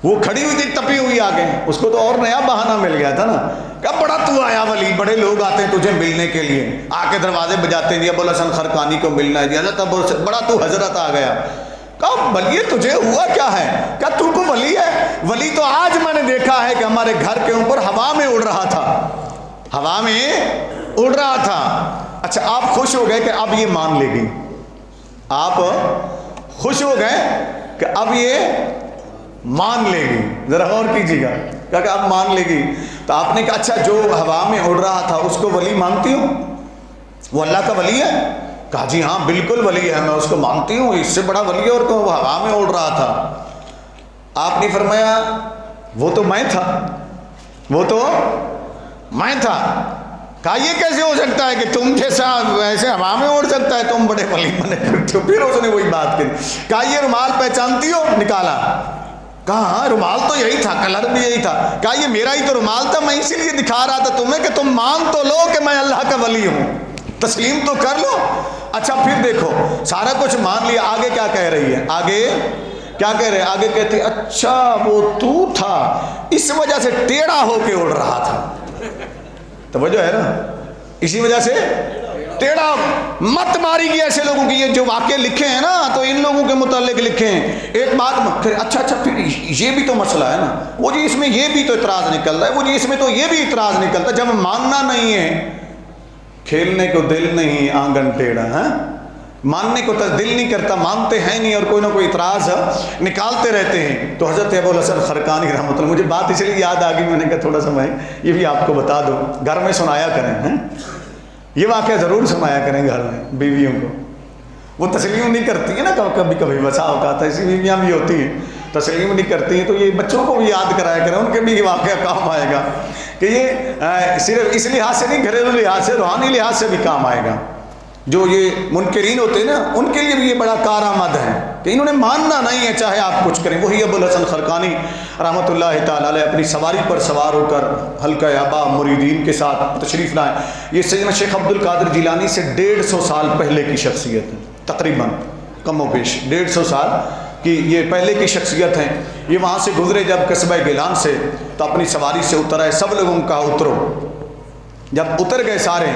وہ کھڑی ہوئی تھی تپی ہوئی آگے. اس کو تو اور نیا بہانہ مل گیا تھا نا، کیا بڑا تو آیا ولی، بڑے لوگ آتے ہیں تجھے ملنے کے لیے، آ کے دروازے بجاتے ہیں، ابوالحسن خرقانی کو ملنا ہے جی، حضرت بڑا تو حضرت آ گیا. کہا ولی تجھے ہوا کیا ہے؟ کہا تو کو ولی ہے؟ ولی تو آج میں نے دیکھا ہے کہ ہمارے گھر کے اوپر ہوا میں اڑ رہا تھا، ہوا میں اڑ رہا تھا. اچھا آپ خوش ہو گئے کہ اب یہ مان لے گی، آپ خوش ہو گئے کہ اب یہ مان لے گی. ذرا غور کیجیے گا، کہا کہ اب مان لے گی. تو آپ نے کہا اچھا جو ہوا میں اڑ رہا تھا اس کو ولی مانتی ہوں، وہ اللہ کا ولی ہے؟ کہا جی ہاں بالکل ولی ہے، میں اس کو مانتی ہوں، اس سے بڑا ولی ہے اور وہ ہوا میں اڑ رہا تھا. آپ نے فرمایا وہ تو میں تھا، وہ تو میں تھا. کہا یہ کیسے ہو سکتا ہے کہ تم جیسا ایسے ہوا میں اڑ سکتا ہے، تم بڑے ولی بنے پھرتے ہو. پھر اس نے وہی بات کی. کہا یہ رومال پہچانتی ہو؟ نکالا. کہا ہاں رومال تو یہی تھا، کلر بھی یہی تھا. کہا یہ میرا ہی تو رومال تھا، میں اسی لیے دکھا رہا تھا تمہیں کہ تم مان تو لو کہ میں اللہ کا ولی ہوں، تسلیم تو کر لو. اچھا پھر دیکھو سارا کچھ مان لیا، آگے کیا کہہ رہی ہے؟ آگے کیا کہہ رہے؟ آگے کہتے اچھا وہ تو تھا، اس وجہ سے ٹیڑھا ہو کے اڑ رہا تھا. توجہ ہے نا، اسی وجہ سے ٹیڑھا. مت ماری گی ایسے لوگوں کی، یہ جو واقعے لکھے ہیں نا تو ان لوگوں کے متعلق لکھے ہیں. ایک بات پھر اچھا پھر یہ بھی تو مسئلہ ہے نا، وہ جی اس میں یہ بھی تو اعتراض نکلتا ہے، وہ جی اس میں تو یہ بھی اعتراض نکلتا ہے. جب ماننا نہیں ہے، کھیلنے کو دل نہیں آنگن ٹیڑھا ہے، ماننے کو دل نہیں کرتا، مانتے ہیں نہیں اور کوئی نہ کوئی اعتراض نکالتے رہتے ہیں. تو حضرت ابوالحسن خرقانی رحمۃ اللہ، مجھے بات اس لیے یاد آ گئی، میں نے کہا تھوڑا سا میں یہ بھی آپ کو بتا دوں، گھر میں سنایا کریں، یہ واقعہ ضرور سنایا کریں گھر میں بیویوں کو. وہ تسلیم نہیں کرتی ہیں نا، کبھی کبھی بسا اوقات ایسی بیویاں بھی ہوتی ہیں تسلیم نہیں کرتی ہیں، تو یہ بچوں کو بھی یاد کرایا کریں، ان کے بھی یہ واقعہ کام آئے گا کہ یہ صرف اس لحاظ سے نہیں، گھریلو لحاظ سے، روحانی لحاظ سے بھی کام آئے گا. جو یہ منکرین ہوتے ہیں نا ان کے لیے بھی یہ بڑا کارآمد ہے کہ انہوں نے ماننا نہیں ہے چاہے آپ کچھ کریں. وہی ابوالحسن خرقانی رحمۃ اللہ تعالیٰ علیہ اپنی سواری پر سوار ہو کر حلقہ آبا مریدین کے ساتھ تشریف لائے. یہ سیدنا شیخ عبد القادر جیلانی سے 150 سال پہلے کی شخصیت ہے، تقریباً کم و بیش 150 سال کی یہ پہلے کی شخصیت ہیں. یہ وہاں سے گزرے جب قصبہ گیلان سے تو اپنی سواری سے اتر آئے. سب لوگوں کا اترو. جب اتر گئے سارے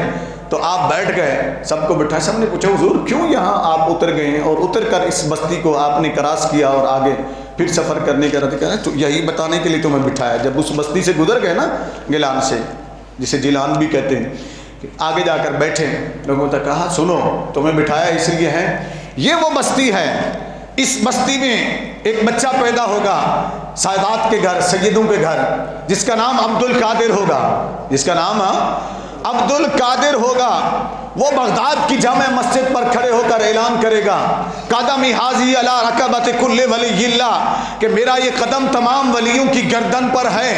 تو آپ بیٹھ گئے، سب کو بٹھائے. سب نے پوچھا حضور کیوں یہاں آپ اتر گئے ہیں؟ اور اتر کر اس بستی کو آپ نے کراس کیا اور آگے پھر سفر کرنے کا ارادہ کیا؟ تو یہی بتانے کے لیے تمہیں بٹھایا. جب اس بستی سے گزر گئے نا گیلان سے، جسے جیلان بھی کہتے ہیں، آگے جا کر بیٹھے. لوگوں نے کہا سنو تمہیں بٹھایا اس لیے ہے، یہ وہ بستی ہے، اس بستی میں ایک بچہ پیدا ہوگا، سادات کے گھر، سیدوں کے گھر، جس کا نام عبد القادر ہوگا، جس کا نام عبد القادر ہوگا، وہ بغداد کی جامع مسجد پر کھڑے ہو کر اعلان کرے گا قدمی حاضی علی رکبت کل ولی اللہ، کہ میرا یہ قدم تمام ولیوں کی گردن پر ہے۔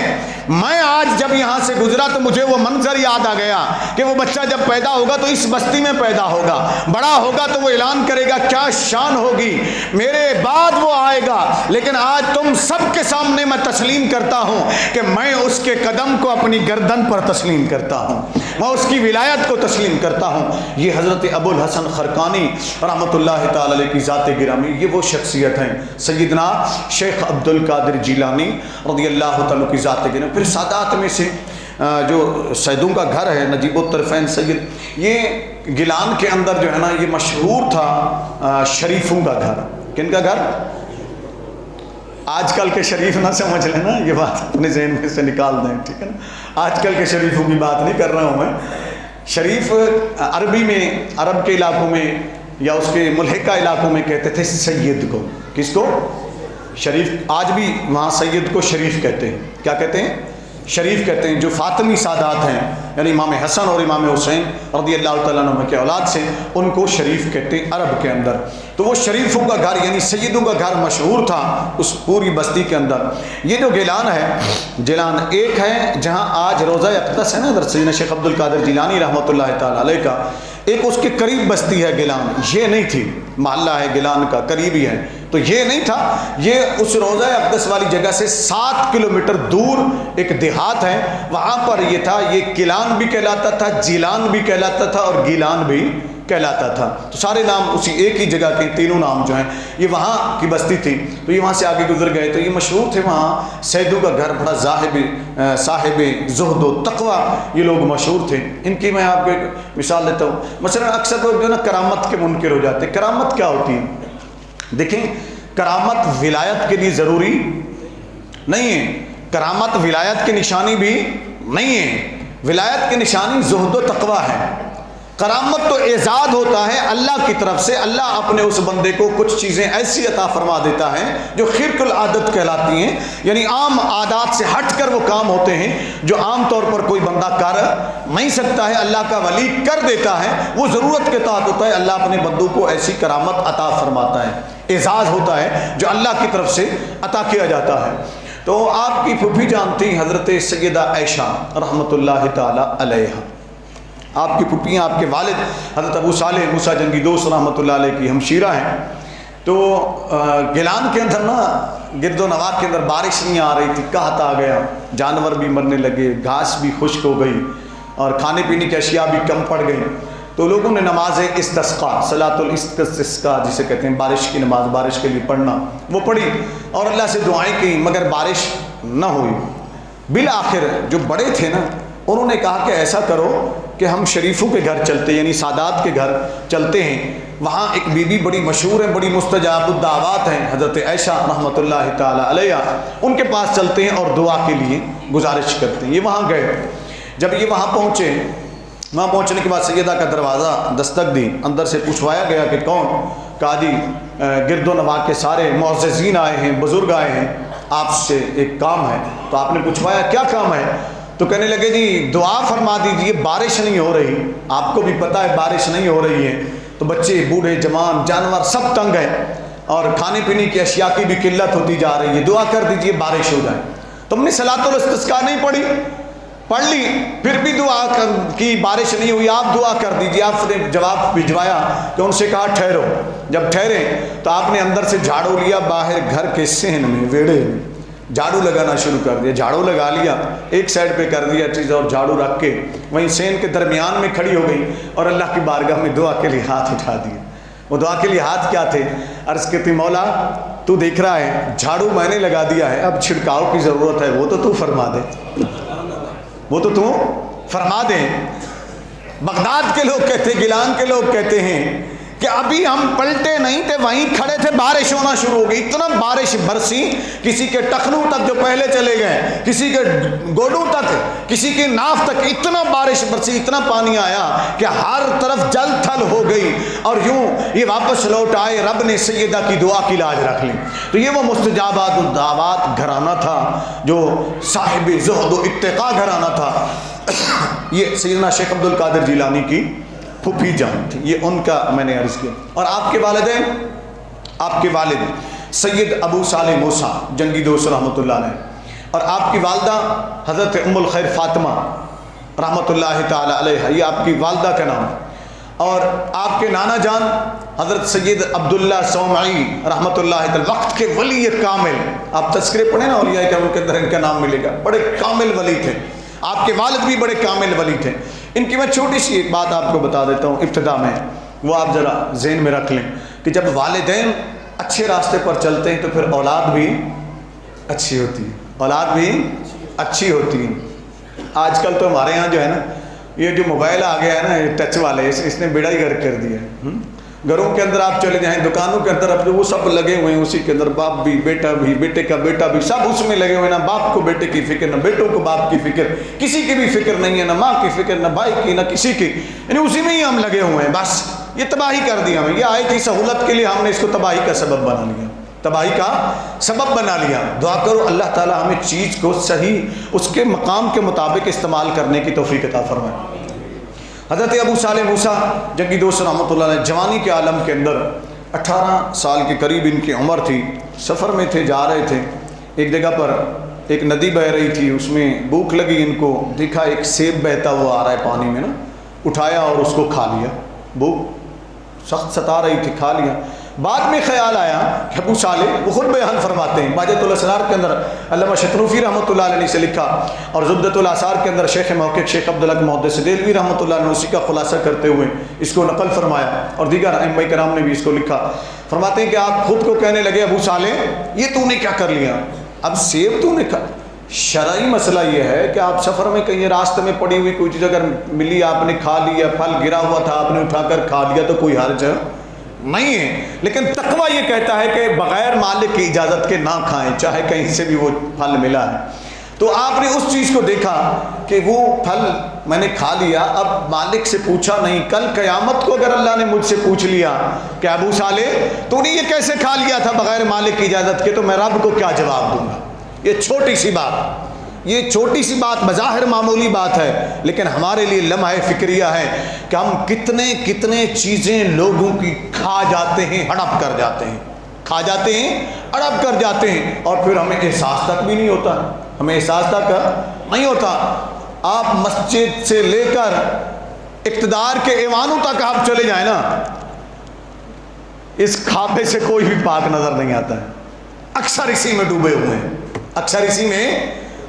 میں آج جب یہاں سے گزرا تو مجھے وہ منظر یاد آ گیا کہ وہ بچہ جب پیدا ہوگا تو اس بستی میں پیدا ہوگا، بڑا ہوگا تو وہ اعلان کرے گا کیا شان ہوگی، میرے بعد وہ آئے گا، لیکن آج تم سب کے سامنے میں تسلیم کرتا ہوں کہ میں اس کے قدم کو اپنی گردن پر تسلیم کرتا ہوں، میں اس کی ولایت کو تسلیم کرتا ہوں۔ یہ حضرت ابو الحسن خرقانی رحمۃ اللہ تعالی علیہ کی ذات گرامی، یہ وہ شخصیت ہیں، سیدنا شیخ عبد القادر جیلانی رضی اللہ تعالیٰ کی ذات گرامی۔ پھر سادات میں سے جو سیدوں کا گھر ہے نجیب الطرفین سید، یہ گیلان کے اندر جو ہے نا یہ مشہور تھا شریفوں کا گھر۔ کن کا گھر؟ آج کل کے شریف نہ سمجھ لینا، یہ بات اپنے ذہن میں سے نکال دیں، ٹھیک ہے نا، آج کل کے شریفوں کی بات نہیں کر رہا ہوں میں۔ شریف عربی میں، عرب کے علاقوں میں یا اس کے ملحقہ علاقوں میں کہتے تھے سید کو۔ کس کو؟ شریف۔ آج بھی وہاں سید کو شریف کہتے ہیں۔ کیا کہتے ہیں؟ شریف کہتے ہیں۔ جو فاطمی سادات ہیں یعنی امام حسن اور امام حسین رضی اللہ تعالیٰ عنہ کے اولاد سے، ان کو شریف کہتے ہیں عرب کے اندر۔ تو وہ شریفوں کا گھر یعنی سیدوں کا گھر مشہور تھا اس پوری بستی کے اندر۔ یہ جو گیلان ہے، گیلان ایک ہے جہاں آج روضہ اقدس ہے نا حضرت سیدنا شیخ عبد القادر جیلانی رحمۃ اللہ تعالیٰ علیہ کا، ایک اس کے قریب بستی ہے گیلان، یہ نہیں تھی، محلہ ہے گیلان کا قریب ہی ہے، تو یہ نہیں تھا، یہ اس روضہ اقدس والی جگہ سے 7 کلومیٹر دور ایک دیہات ہے، وہاں پر یہ تھا۔ یہ گیلان بھی کہلاتا تھا، جیلان بھی کہلاتا تھا اور گیلان بھی کہلاتا تھا، تو سارے نام اسی ایک ہی جگہ کے، تینوں نام جو ہیں یہ وہاں کی بستی تھی۔ تو یہ وہاں سے آگے گزر گئے تو یہ مشہور تھے، وہاں سیدوں کا گھر بڑا صاحب زہد و تقوی یہ لوگ مشہور تھے۔ ان کی میں آپ کو ایک مثال دیتا ہوں۔ مثلا اکثر لوگ جو نا کرامت کے منکر ہو جاتے ہیں۔ کرامت کیا ہوتی ہے؟ دیکھیں، کرامت ولایت کے لیے ضروری نہیں ہے، کرامت ولایت کی نشانی بھی نہیں ہے، ولایت کی نشانی زہد و تقوی ہے۔ کرامت تو اعزاز ہوتا ہے اللہ کی طرف سے، اللہ اپنے اس بندے کو کچھ چیزیں ایسی عطا فرما دیتا ہے جو خرق العادت کہلاتی ہیں، یعنی عام عادات سے ہٹ کر وہ کام ہوتے ہیں جو عام طور پر کوئی بندہ کر نہیں سکتا ہے، اللہ کا ولی کر دیتا ہے، وہ ضرورت کے تحت ہوتا ہے۔ اللہ اپنے بندوں کو ایسی کرامت عطا فرماتا ہے، اعزاز ہوتا ہے جو اللہ کی طرف سے عطا کیا جاتا ہے۔ تو آپ کی پھوپھی جانتی حضرت سیدہ عائشہ رحمۃ اللہ تعالی علیہ، آپ کی پھوپھیاں، آپ کے والد حضرت ابو صالح موسیٰ جنگی دوست رحمۃ اللہ علیہ کی ہمشیرہ ہیں۔ تو گیلان کے اندر نا گرد و نواح کے اندر بارش نہیں آ رہی تھی، قحط آ گیا، جانور بھی مرنے لگے، گھاس بھی خشک ہو گئی اور کھانے پینے کی اشیاء بھی کم پڑ گئی۔ تو لوگوں نے نماز استسقاء، صلاۃ الاستسقاء جسے کہتے ہیں، بارش کی نماز، بارش کے لیے پڑھنا، وہ پڑھی اور اللہ سے دعائیں کی، مگر بارش نہ ہوئی۔ بالآخر جو بڑے تھے نا انہوں نے کہا کہ ایسا کرو کہ ہم شریفوں کے گھر چلتے ہیں، یعنی سادات کے گھر چلتے ہیں، وہاں ایک بی بی بڑی مشہور ہے، بڑی مستجاب الدعوات ہیں، حضرت عائشہ رحمۃ اللہ تعالی علیہ، ان کے پاس چلتے ہیں اور دعا کے لیے گزارش کرتے ہیں۔ یہ وہاں گئے، جب یہ وہاں پہنچے، وہاں پہنچنے کے بعد سیدہ کا دروازہ دستک دی، اندر سے پوچھوایا گیا کہ کون؟ کہا جی گرد و نواح کے سارے معززین آئے ہیں، بزرگ آئے ہیں، آپ سے ایک کام ہے۔ تو آپ نے پوچھوایا کیا کام ہے؟ تو کہنے لگے جی دعا فرما دیجئے، بارش نہیں ہو رہی، آپ کو بھی پتہ ہے بارش نہیں ہو رہی ہے، تو بچے بوڑھے جوان جانور سب تنگ ہیں اور کھانے پینے کی اشیاء کی بھی قلت ہوتی جا رہی ہے، دعا کر دیجئے بارش ہو جائے۔ تم نے صلاۃ الاستسقاء نہیں پڑھی؟ پڑھ لی، پھر بھی دعا کی، بارش نہیں ہوئی، آپ دعا کر دیجئے۔ آپ نے جواب بھجوایا کہ ان سے کہا ٹھہرو۔ جب ٹھہرے تو آپ نے اندر سے جھاڑو لیا، باہر گھر کے صحن میں، ویڑے میں جھاڑو لگانا شروع کر دیا، جھاڑو لگا لیا، ایک سائڈ پہ کر دیا چیز اور جھاڑو رکھ کے وہیں صحن کے درمیان میں کھڑی ہو گئی اور اللہ کی بارگاہ میں دعا کے لیے ہاتھ اٹھا دیے۔ وہ دعا کے لیے ہاتھ کیا تھے؟ عرض کرتی مولا تو دیکھ رہا ہے جھاڑو میں نے لگا دیا ہے، اب چھڑکاؤ کی ضرورت ہے، وہ تو فرما دے، وہ تو فرما دے۔ بغداد کے لوگ کہتے ہیں، گیلان کے لوگ کہتے ہیں کہ کہ ابھی ہم پلٹے نہیں تھے، وہیں کھڑے تھے، بارش ہونا شروع ہو گئی، اتنا بارش برسی، کسی کے ٹخنوں تک جو پہلے چلے گئے، کسی کے گوڈوں تک، کسی کی ناف تک، اتنا بارش برسی، اتنا پانی آیا کہ ہر طرف جل تھل ہو گئی، اور یوں یہ واپس لوٹ آئے، رب نے سیدہ کی دعا کی لاج رکھ لی۔ تو یہ وہ مستجابات الدعوات گھرانہ تھا جو صاحب زہد و اتقاء گھرانہ تھا۔ یہ سیدنا شیخ عبد القادر جیلانی کی پھوپھی جان تھی، یہ ان کا میں نے عرض کیا۔ اور آپ کے والدین، آپ کے والد سید ابو صالح موسیٰ جنگی دوست رحمۃ اللہ علیہ، اور آپ کی والدہ حضرت ام الخیر فاطمہ رحمۃ اللہ تعالی علیہ، یہ آپ کی والدہ کا نام، اور آپ کے نانا جان حضرت سید عبداللہ صومعی رحمۃ اللہ تعالی، وقت کے ولی کامل، آپ تذکرے پڑھیں نا اولیاء کرام کے اندر ان کا نام ملے گا، بڑے کامل ولی تھے، آپ کے والد بھی بڑے کامل ولی تھے۔ ان کی میں چھوٹی سی ایک بات آپ کو بتا دیتا ہوں ابتدا میں، وہ آپ ذرا ذہن میں رکھ لیں کہ جب والدین اچھے راستے پر چلتے ہیں تو پھر اولاد بھی اچھی ہوتی ہے، اولاد بھی اچھی ہوتی ہے۔ آج کل تو ہمارے ہاں جو ہے نا، یہ جو موبائل آ گیا ہے نا، یہ ٹچ والے، اس نے بیڑا ہی گرک کر دیا ہے۔ گھروں کے اندر آپ چلے جائیں، دکانوں کے اندر اب وہ سب لگے ہوئے ہیں اسی کے اندر، باپ بھی، بیٹا بھی، بیٹے کا بیٹا بھی، سب اس میں لگے ہوئے ہیں، نہ باپ کو بیٹے کی فکر، نہ بیٹوں کو باپ کی فکر، کسی کی بھی فکر نہیں ہے، نہ ماں کی فکر، نہ بھائی کی، نہ کسی کی، یعنی اسی میں ہی ہم لگے ہوئے ہیں۔ بس یہ تباہی کر دی ہمیں، یہ آئی تھی سہولت کے لیے، ہم نے اس کو تباہی کا سبب بنا لیا، تباہی کا سبب بنا لیا۔ دعا کرو اللہ تعالیٰ ہمیں چیز کو صحیح اس کے مقام کے مطابق استعمال کرنے کی توفیق عطا فرمائے۔ حضرت ابو صالح موسیٰ جنگی دوست رحمۃ اللہ علیہ جوانی کے عالم کے اندر 18 سال کے قریب ان کی عمر تھی، سفر میں تھے، جا رہے تھے، ایک جگہ پر ایک ندی بہہ رہی تھی، اس میں بھوک لگی ان کو، دیکھا ایک سیب بہتا ہوا آ رہا ہے پانی میں نا، اٹھایا اور اس کو کھا لیا، بھوک سخت ستا رہی تھی، کھا لیا۔ بعد میں خیال آیا کہ ابو صالح، وہ خود بیان فرماتے ہیں، باجت الاسرار کے اندر علامہ شتروفی رحمۃ اللہ علیہ سے لکھا، اور زبدۃ الاثار کے اندر شیخ محقق شیخ عبدالحق محدث دہلوی رحمۃ اللہ علیہ اسی کا خلاصہ کرتے ہوئے اس کو نقل فرمایا، اور دیگر ائمہ کرام نے بھی اس کو لکھا۔ فرماتے ہیں کہ آپ خود کو کہنے لگے، ابو صالح یہ تو نے کیا کر لیا، اب سیب تو نے کھا۔ شرعی مسئلہ یہ ہے کہ آپ سفر میں کہیں راستے میں پڑی ہوئی کوئی چیز اگر ملی، آپ نے کھا لیا، پھل گرا ہوا تھا آپ نے اٹھا کر کھا لیا تو کوئی حرج نہیں ہے، لیکن تقویٰ یہ کہتا ہے کہ بغیر مالک کی اجازت کے نہ کھائیں، چاہے کہیں سے بھی وہ پھل ملا ہے۔ تو آپ نے اس چیز کو دیکھا کہ وہ پھل میں نے کھا لیا، اب مالک سے پوچھا نہیں، کل قیامت کو اگر اللہ نے مجھ سے پوچھ لیا کہ ابو صالح تو نے یہ کیسے کھا لیا تھا بغیر مالک کی اجازت کے، تو میں رب کو کیا جواب دوں گا۔ یہ چھوٹی سی بات، یہ چھوٹی سی بات بظاہر معمولی بات ہے، لیکن ہمارے لیے لمحہ فکریہ ہے کہ ہم کتنے چیزیں لوگوں کی کھا جاتے ہیں، ہڑپ کر جاتے ہیں، کھا جاتے ہیں، ہڑپ کر جاتے ہیں، اور پھر ہمیں احساس تک بھی نہیں ہوتا، ہمیں احساس تک نہیں ہوتا۔ آپ مسجد سے لے کر اقتدار کے ایوانوں تک آپ چلے جائیں نا، اس کھابے سے کوئی بھی پاک نظر نہیں آتا ہے، اکثر اسی میں ڈوبے ہوئے ہیں، اکثر اسی میں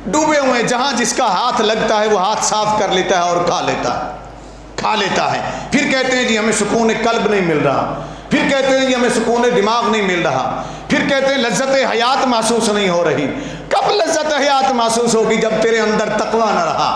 ڈوبے ہوئے ہیں، جہاں جس کا ہاتھ لگتا ہے وہ ہاتھ صاف کر لیتا ہے اور کھا لیتا ہے، پھر کہتے ہیں جی ہمیں سکون قلب نہیں مل رہا، پھر کہتے ہیں جی ہمیں سکون دماغ نہیں مل رہا، پھر کہتے ہیں لذت حیات محسوس نہیں ہو رہی۔ کب لذت حیات محسوس ہوگی؟ جب تیرے اندر تقویٰ نہ رہا،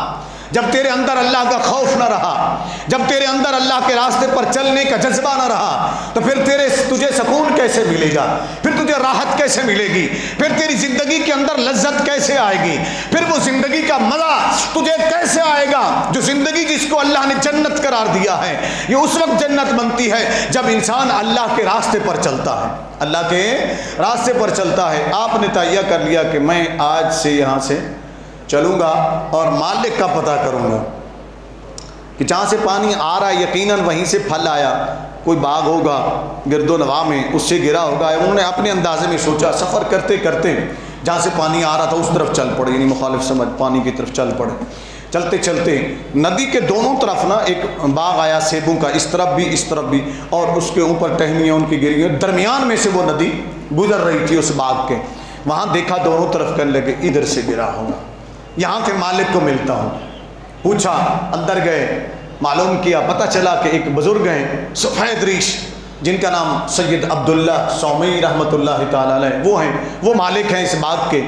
جب تیرے اندر اللہ کا خوف نہ رہا، جب تیرے اندر اللہ کے راستے پر چلنے کا جذبہ نہ رہا، تو پھر تجھے سکون کیسے ملے گا، پھر تجھے راحت کیسے ملے گی، پھر تیری زندگی کے اندر لذت کیسے آئے گی، پھر وہ زندگی کا مزہ تجھے کیسے آئے گا، جو زندگی جس کو اللہ نے جنت قرار دیا ہے۔ یہ اس وقت جنت بنتی ہے جب انسان اللہ کے راستے پر چلتا ہے، اللہ کے راستے پر چلتا ہے۔ آپ نے تہیہ کر لیا کہ میں آج سے یہاں سے چلوں گا اور مالک کا پتہ کروں گا کہ جہاں سے پانی آ رہا ہے یقیناً وہیں سے پھل آیا، کوئی باغ ہوگا گرد و نواح میں، اس سے گرا ہوگا۔ انہوں نے اپنے اندازے میں سوچا، سفر کرتے کرتے جہاں سے پانی آ رہا تھا اس طرف چل پڑے، یعنی مخالف سمجھ پانی کی طرف چل پڑے۔ چلتے چلتے ندی کے دونوں طرف نا ایک باغ آیا سیبوں کا، اس طرف بھی اس طرف بھی، اور اس کے اوپر ٹہنیاں ان کی گری ہوئی، درمیان میں سے وہ ندی گزر رہی تھی اس باغ کے۔ وہاں دیکھا دونوں طرف کہنے لگے ادھر سے گرا ہوگا، یہاں کے مالک کو ملتا ہوں۔ پوچھا، اندر گئے، معلوم کیا، پتہ چلا کہ ایک بزرگ ہیں سفید ریش، جن کا نام سید عبداللہ صومعی رحمۃ اللہ تعالی علیہ، وہ ہیں، وہ مالک ہیں اس باغ کے۔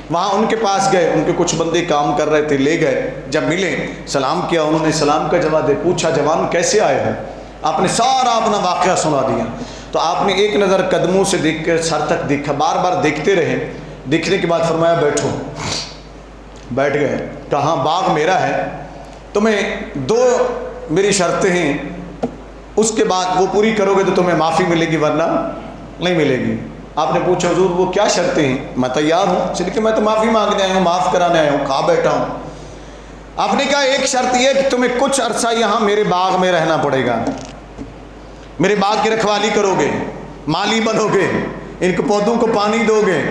وہاں ان کے پاس گئے، ان کے کچھ بندے کام کر رہے تھے، لے گئے، جب ملے سلام کیا، انہوں نے سلام کا جواب دے، پوچھا جوان کیسے آئے ہیں؟ آپ نے سارا اپنا واقعہ سنا دیا. تو آپ نے ایک نظر قدموں سے دیکھ کر سر تک دیکھا, بار بار دیکھتے رہے. دیکھنے کے بعد فرمایا بیٹھو. بیٹھ گئے. کہاں باغ میرا ہے, تمہیں 2 میری شرطیں ہیں, اس کے بعد وہ پوری کرو گے تو تمہیں معافی ملے گی ورنہ نہیں ملے گی. آپ نے پوچھا حضور وہ کیا شرطیں ہیں؟ میں تیار ہوں, چلیے کہ میں تو معافی مانگنے آیا ہوں, معاف کرانے آیا ہوں, کہاں بیٹھا ہوں. آپ نے کہا ایک شرط یہ کہ تمہیں کچھ عرصہ یہاں میرے باغ میں رہنا پڑے گا, میرے باغ کی رکھوالی کرو گے, مالی بنو گے, ان کو پودوں کو پانی دو گے,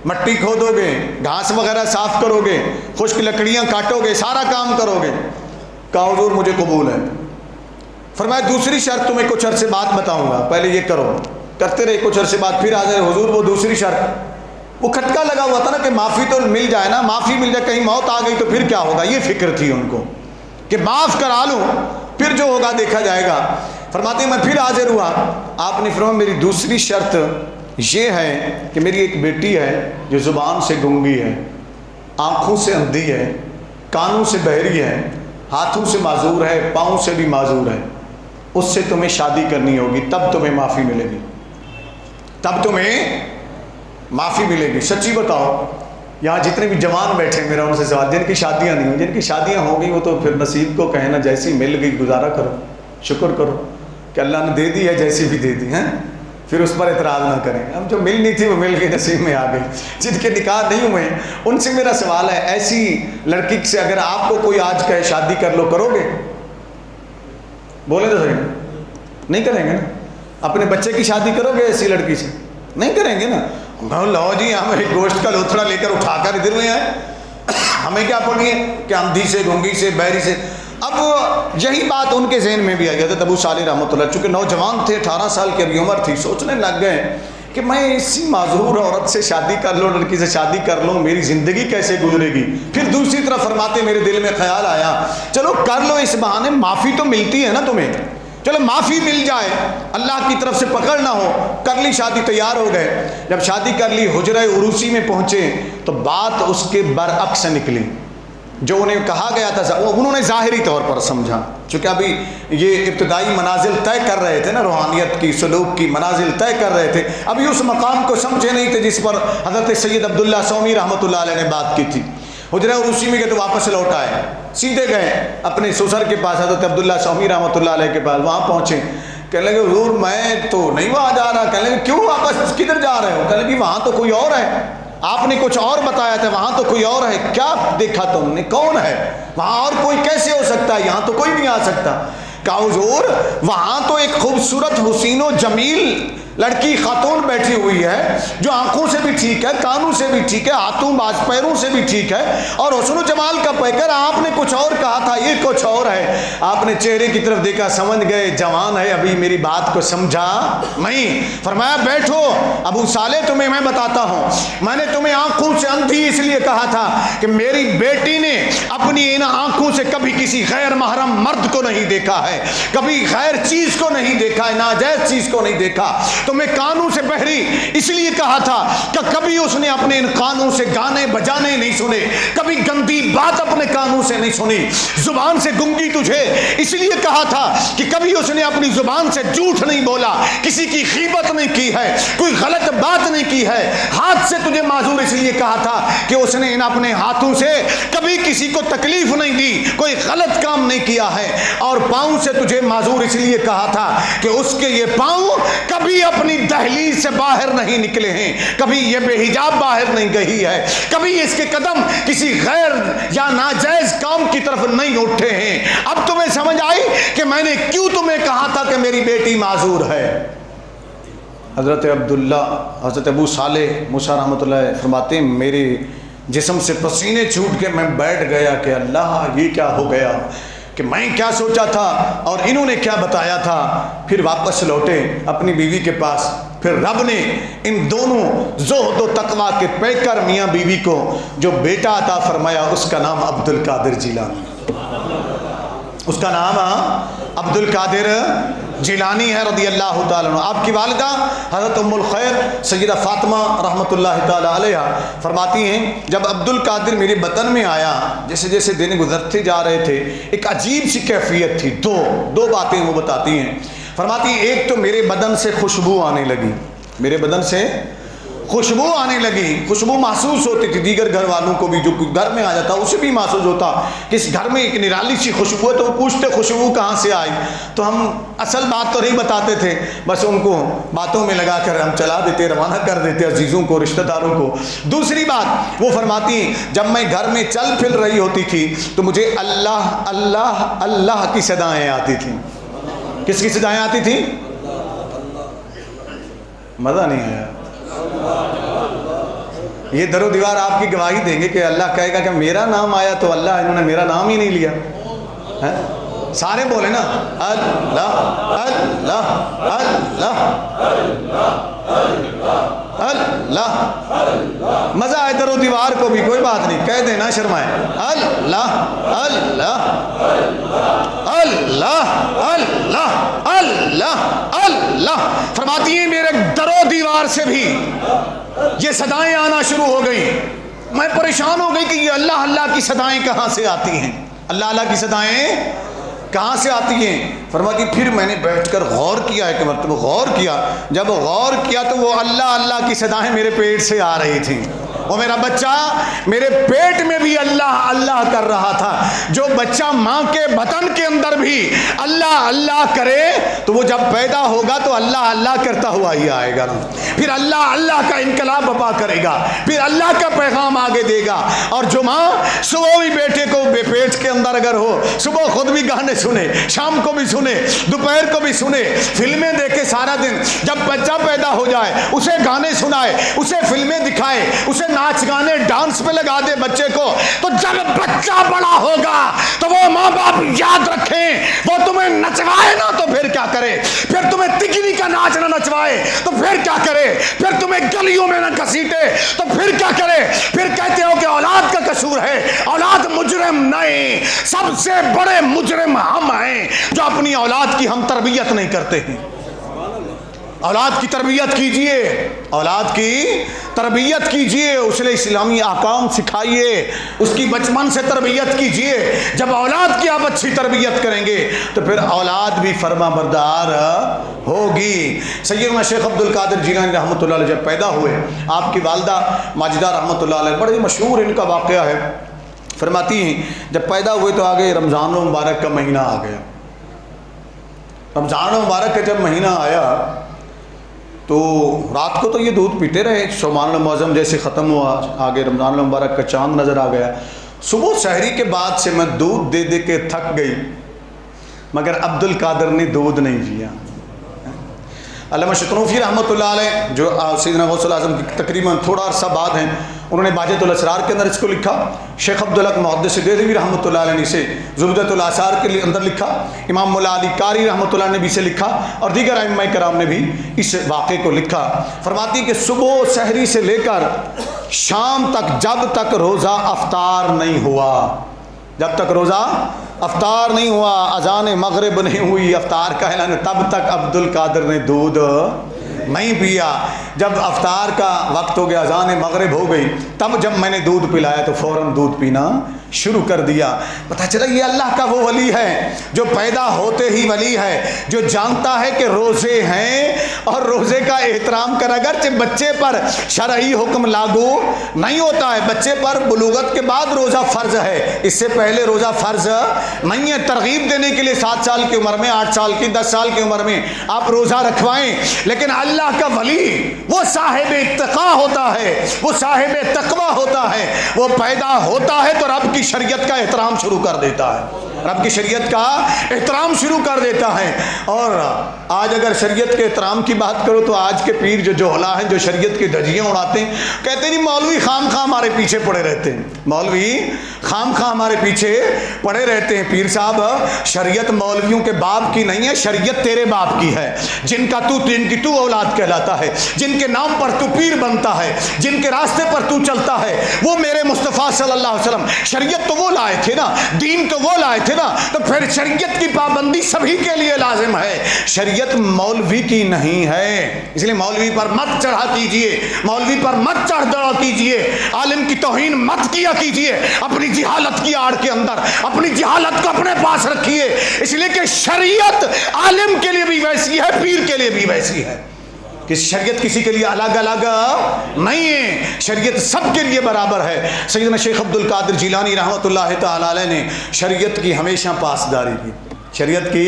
مٹی کھودو گے, گھاس وغیرہ صاف کرو گے, خشک لکڑیاں کاٹو گے, سارا کام کرو گے. کہا حضور مجھے قبول ہے. فرمایا دوسری شرط تمہیں کچھ عرصے بعد بتاؤں گا, پہلے یہ کرو. کرتے رہے, کچھ عرصے بعد پھر آ جائے حضور وہ دوسری شرط. وہ کھٹکا لگا ہوا تھا نا کہ معافی تو مل جائے نا, معافی مل جائے, کہیں موت آ گئی تو پھر کیا ہوگا, یہ فکر تھی ان کو کہ معاف کرا لوں پھر جو ہوگا دیکھا جائے گا. فرماتے ہیں میں پھر حاضر ہوا. آپ نے فرمایا میری دوسری شرط یہ ہے کہ میری ایک بیٹی ہے جو زبان سے گنگی ہے, آنکھوں سے اندھی ہے, کانوں سے بہری ہے, ہاتھوں سے معذور ہے, پاؤں سے بھی معذور ہے, اس سے تمہیں شادی کرنی ہوگی, تب تمہیں معافی ملے گی, تب تمہیں معافی ملے گی. سچی بتاؤ یہاں جتنے بھی جوان بیٹھے میرا ان سے سوال, جن کی شادیاں نہیں ہوئی, جن کی شادیاں ہو گئی وہ تو پھر نصیب کو کہنا جیسی مل گئی گزارا کرو, شکر کرو کہ اللہ نے دے دی ہے, جیسی بھی دے دی ہیں, پھر اس پر اعتراض نہ کریں. اب جو ملنی تھی وہ مل گئی, نصیب میں آ گئی. جن کے نکاح نہیں ہوئے ان سے میرا سوال ہے, ایسی لڑکی سے اگر آپ کو کوئی آج کہے شادی کر لو, کرو گے؟ بولے تو صحیح, نہیں کریں گے نا. اپنے بچے کی شادی کرو گے ایسی لڑکی سے؟ نہیں کریں گے نا. لو جی ہم ایک گوشت کا لوتھڑا لے کر اٹھا کر ادھر میں آئے, ہمیں کیا پڑھی ہے کہ اندھی سے, گونگی سے, بہری سے. اب یہی بات ان کے ذہن میں بھی آئی. حضرت ابو صالح رحمۃ اللہ چونکہ نوجوان تھے, 18 سال کی ابھی عمر تھی, سوچنے لگ گئے کہ میں اسی معذور عورت سے شادی کر لوں, لڑکی سے شادی کر لوں, میری زندگی کیسے گزرے گی. پھر دوسری طرف فرماتے میرے دل میں خیال آیا چلو کر لو, اس بہانے معافی تو ملتی ہے نا تمہیں, چلو معافی مل جائے, اللہ کی طرف سے پکڑ نہ ہو. کر لی شادی, تیار ہو گئے. جب شادی کر لی, حجرہ عروسی میں پہنچے تو بات اس کے برعکس نکلی. جو انہیں کہا گیا تھا وہ انہوں نے ظاہری طور پر سمجھا, چونکہ ابھی یہ ابتدائی منازل طے کر رہے تھے نا, روحانیت کی, سلوک کی منازل طے کر رہے تھے. ابھی اس مقام کو سمجھے نہیں تھے جس پر حضرت سید عبداللہ سومی رحمۃ اللہ علیہ نے بات کی تھی. حجرہ عروسی میں گئے تو واپس لوٹ آئے, سیدھے گئے اپنے سسر کے پاس, حضرت عبداللہ سومی رحمۃ اللہ علیہ کے پاس. وہاں پہنچے, کہنے لگے حضور میں تو نہیں وہاں جا رہا. کہنے لگے کیوں واپس کدھر جا رہے ہو؟ کہنے لگے وہاں تو کوئی اور ہے, آپ نے کچھ اور بتایا تھا, وہاں تو کوئی اور ہے. کیا دیکھا تم نے, کون ہے وہاں, اور کوئی کیسے ہو سکتا ہے, یہاں تو کوئی نہیں آ سکتا. کہا حضور وہاں تو ایک خوبصورت حسین و جمیل لڑکی خاتون بیٹھی ہوئی ہے جو آنکھوں سے بھی ٹھیک ہے, کانوں سے بھی ٹھیک ہے, ہاتھوں باز پیروں سے بھی ٹھیک ہے, اور حسن و جمال کا پیکر. آپ نے کچھ اور کہا تھا, یہ کچھ اور ہے. آپ نے چہرے کی طرف دیکھا, سمجھ گئے جوان ہے, ابھی میری بات کو سمجھا نہیں. فرمایا بیٹھو ابو صالح, تمہیں میں بتاتا ہوں, میں نے تمہیں آنکھوں سے اندھی اس لیے کہا تھا کہ میری بیٹی نے اپنی ان آنکھوں سے کبھی کسی غیر محرم مرد کو نہیں دیکھا ہے, کبھی غیر چیز کو نہیں دیکھا ہے, ناجائز چیز کو نہیں دیکھا. تمہیں کانوں سے بہری اس لیے کہا تھا کہ کبھی اس نے اپنے ان کانوں سے گانے بجانے نہیں سنے, کبھی گندی بات اپنے کانوں سے نہیں سنی. زبان سے گنگی تجھے اس لیے کہا تھا کہ کبھی اس نے اپنی زبان سے جھوٹ نہیں بولا, کسی کی غیبت نہیں کی ہے, کوئی غلط بات نہیں کی ہے. ہاتھ سے تجھے معذور اس لیے کہا تھا کہ اس نے ان اپنے ہاتھوں سے کبھی کسی کو تکلیف نہیں دی, کوئی غلط کام نہیں کیا ہے. اور پاؤں سے تجھے معذور اس لیے کہا تھا کہ اس کے یہ پاؤں کبھی اپنی دہلیز سے باہر نہیں نکلے ہیں, کبھی یہ بے حجاب باہر نہیں گئی ہے, کبھی اس کے قدم کسی غیر یا ناجائز کام کی طرف نہیں اٹھے ہیں. اب تمہیں سمجھ آئی کہ میں نے کیوں تمہیں کہا تھا کہ میری بیٹی معذور ہے. حضرت ابو صالح موسیٰ رحمۃ اللہ فرماتے ہیں میرے جسم سے پسینے چھوٹ کے میں بیٹھ گیا کہ اللہ یہ کیا ہو گیا, کہ میں کیا سوچا تھا اور انہوں نے کیا بتایا تھا. پھر واپس لوٹے اپنی بیوی کے پاس. پھر رب نے ان دونوں زہد و تقویٰ کے پیکر میاں بیوی کو جو بیٹا عطا فرمایا, اس کا نام عبد القادر جیلانی, اس کا نام عبد القادر جیلانی ہے رضی اللہ تعالیٰ عنہ. آپ کی والدہ حضرت ام الخیر سیدہ فاطمہ رحمۃ اللہ تعالیٰ علیہ فرماتی ہیں جب عبد القادر میرے بطن میں آیا, جیسے جیسے دن گزرتے جا رہے تھے ایک عجیب سی کیفیت تھی. دو باتیں وہ بتاتی ہیں. فرماتی ایک تو میرے بدن سے خوشبو آنے لگی، میرے بدن سے خوشبو آنے لگی، خوشبو محسوس ہوتی تھی، دیگر گھر والوں کو بھی جو گھر میں آ جاتا اسے بھی محسوس ہوتا کہ اس گھر میں ایک نرالی سی خوشبو ہے، تو وہ پوچھتے خوشبو کہاں سے آئی، تو ہم اصل بات تو نہیں بتاتے تھے، بس ان کو باتوں میں لگا کر ہم چلا دیتے، روانہ کر دیتے عزیزوں کو، رشتہ داروں کو۔ دوسری بات وہ فرماتی جب میں گھر میں چل پھر رہی ہوتی تھی تو مجھے اللہ اللہ اللہ کی صدائیں آتی تھیں۔ کس کی صدائیں آتی تھیں؟ مزہ نہیں آیا؟ یہ در و دیوار آپ کی گواہی دیں گے کہ اللہ کہے گا کہ میرا نام آیا تو اللہ، انہوں نے میرا نام ہی نہیں لیا۔ سارے بولے نا اللہ اللہ اللہ اللہ۔ مزہ آئے در و دیوار کو بھی، کوئی بات نہیں، کہہ دینا شرمائے، اللہ اللہ اللہ اللہ اللہ اللہ۔ فرماتی ہیں میرے در و دیوار سے بھی یہ صدائیں آنا شروع ہو گئی، میں پریشان ہو گئی کہ یہ اللہ اللہ کی صدائیں کہاں سے آتی ہیں، اللہ اللہ کی صدائیں کہاں سے آتی ہیں۔ فرماتی پھر میں نے بیٹھ کر غور کیا، ایک مرتبہ غور کیا، جب غور کیا تو وہ اللہ اللہ کی صدائیں میرے پیٹ سے آ رہی تھیں، وہ میرا بچہ میرے پیٹ میں بھی اللہ اللہ کر رہا تھا۔ جو بچہ ماں کے بطن کے اندر بھی اللہ اللہ کرے تو وہ جب پیدا ہوگا تو اللہ اللہ کرتا ہوا ہی آئے گا، پھر اللہ اللہ کا انقلاب بپا کرے گا، پھر اللہ کا پیغام آگے دے گا۔ اور جو ماں صبح بھی بیٹے کو پیٹ کے اندر اگر ہو، صبح خود بھی گانے سنے، شام کو بھی سنے، دوپہر کو بھی سنے، فلمیں دیکھے سارا دن، جب بچہ پیدا ہو جائے اسے گانے سنائے، اسے فلمیں دکھائے، اسے ناچ گانے ڈانس پہ لگا دے بچے کو، تو جب بچہ بڑا ہوگا تو وہ ماں باپ یاد رکھیں، وہ تمہیں نچوائے نا تو پھر کیا کرے، پھر تمہیں تکری کا ناچ نہ نچوائے تو پھر کیا کرے، پھر تمہیں گلیوں میں نہ گھسیٹے تو پھر کیا کرے، پھر کہتے ہو کہ اولاد کا قصور ہے، اولاد مجرم نہیں، سب سے بڑے مجرم ہم ہیں جو اپنی اولاد کی ہم تربیت نہیں کرتے ہیں۔ اولاد کی تربیت کیجئے، اولاد کی تربیت کیجئے، اسے اسلامی احکام سکھائیے، اس کی بچپن سے تربیت کیجئے۔ جب اولاد کی آپ اچھی تربیت کریں گے تو پھر اولاد بھی فرما بردار ہوگی۔ سیدنا شیخ عبد القادر جیلانی رحمۃ اللہ علیہ جب پیدا ہوئے، آپ کی والدہ ماجدہ رحمۃ اللہ علیہ، بڑے مشہور ان کا واقعہ ہے، فرماتی ہیں جب پیدا ہوئے تو آگے رمضان المبارک کا مہینہ آ گیا۔ رمضان المبارک کا جب مہینہ آیا تو رات کو تو یہ دودھ پیتے رہے، شعبان المعظم جیسے ختم ہوا، آگے رمضان المبارک کا چاند نظر آ گیا۔ صبح سحری کے بعد سے میں دودھ دے دے کے تھک گئی، مگر عبد القادر نے دودھ نہیں پیا۔ علامہ شتنوفی رحمۃ اللہ علیہ جو سیدنا غوث الاعظم کی تقریباً تھوڑا عرصہ بعد ہیں، انہوں نے باجت الاسرار کے اندر اس کو لکھا۔ شیخ عبدالحق محدث دہلوی رحمۃ اللہ علیہ نے اسے زبدۃ الاثار کے اندر لکھا، امام مولا علی قاری رحمۃ اللہ نے بھی اسے لکھا، اور دیگر ائمہ کرام نے بھی اس واقعے کو لکھا۔ فرماتی کہ صبح سحری سے لے کر شام تک جب تک روزہ افطار نہیں ہوا، جب تک روزہ افطار نہیں ہوا، اذان مغرب نہیں ہوئی، افطار کا اعلان، تب تک عبد القادر نے دودھ نہیں پیا۔ جب افطار کا وقت ہو گیا، اذان مغرب ہو گئی، تب جب میں نے دودھ پلایا تو فوراً دودھ پینا شروع کر دیا۔ پتہ چلا یہ اللہ کا وہ ولی ہے جو پیدا ہوتے ہی ولی ہے، جو جانتا ہے کہ روزے ہیں اور روزے کا احترام کر، اگرچہ بچے پر شرعی حکم لاگو نہیں ہوتا ہے، بچے پر بلوغت کے بعد روزہ فرض ہے، اس سے پہلے روزہ فرض نہیں ہے۔ ترغیب دینے کے لیے 7 سال کی عمر میں، 8 سال کی، 10 سال کی عمر میں آپ روزہ رکھوائیں، لیکن اللہ کا ولی وہ صاحب اتقا ہوتا ہے، وہ صاحب تقوی ہوتا ہے، وہ پیدا ہوتا ہے تو رب کی شریعت کا احترام شروع کر دیتا ہے، رب کی شریعت کا احترام شروع کر دیتا ہے۔ اور آج اگر شریعت کے احترام کی بات کرو تو آج کے پیر جو جوہلا ہیں، جو شریعت کی دھجیاں اڑاتے ہیں، کہتے ہیں مولوی خام خواہ ہمارے پیچھے پڑے رہتے ہیں، مولوی خام خواہ ہمارے پیچھے پڑے رہتے ہیں۔ پیر صاحب شریعت مولویوں کے باپ کی نہیں ہے، شریعت تیرے باپ کی ہے، جن کی تو اولاد کہلاتا ہے، جن کے نام پر تو پیر بنتا ہے، جن کے راستے پر تو چلتا ہے، وہ میرے مصطفیٰ صلی اللہ علیہ وسلم، شریعت تو وہ لائے تھے نا، دین تو وہ لائے تھے نا تو پھر شریعت کی پابندی سبھی کے لیے لازم ہے، شریعت مولوی کی نہیں ہے، اس لیے مولوی پر مت چڑھا کیجئے، مولوی پر مت چڑھ دوڑا کیجئے، عالم کی توہین مت کیا کیجئے، اپنی جہالت کی آڑ کے اندر اپنی جہالت کو اپنے پاس رکھیے، اس لیے کہ شریعت عالم کے لیے بھی ویسی ہے، پیر کے لیے بھی ویسی ہے، کہ شریعت کسی کے لیے الگ الگ نہیں ہے، شریعت سب کے لیے برابر ہے۔ سیدنا شیخ عبد القادر جیلانی رحمۃ اللہ تعالی علیہ نے شریعت کی ہمیشہ پاسداری کی، شریعت کی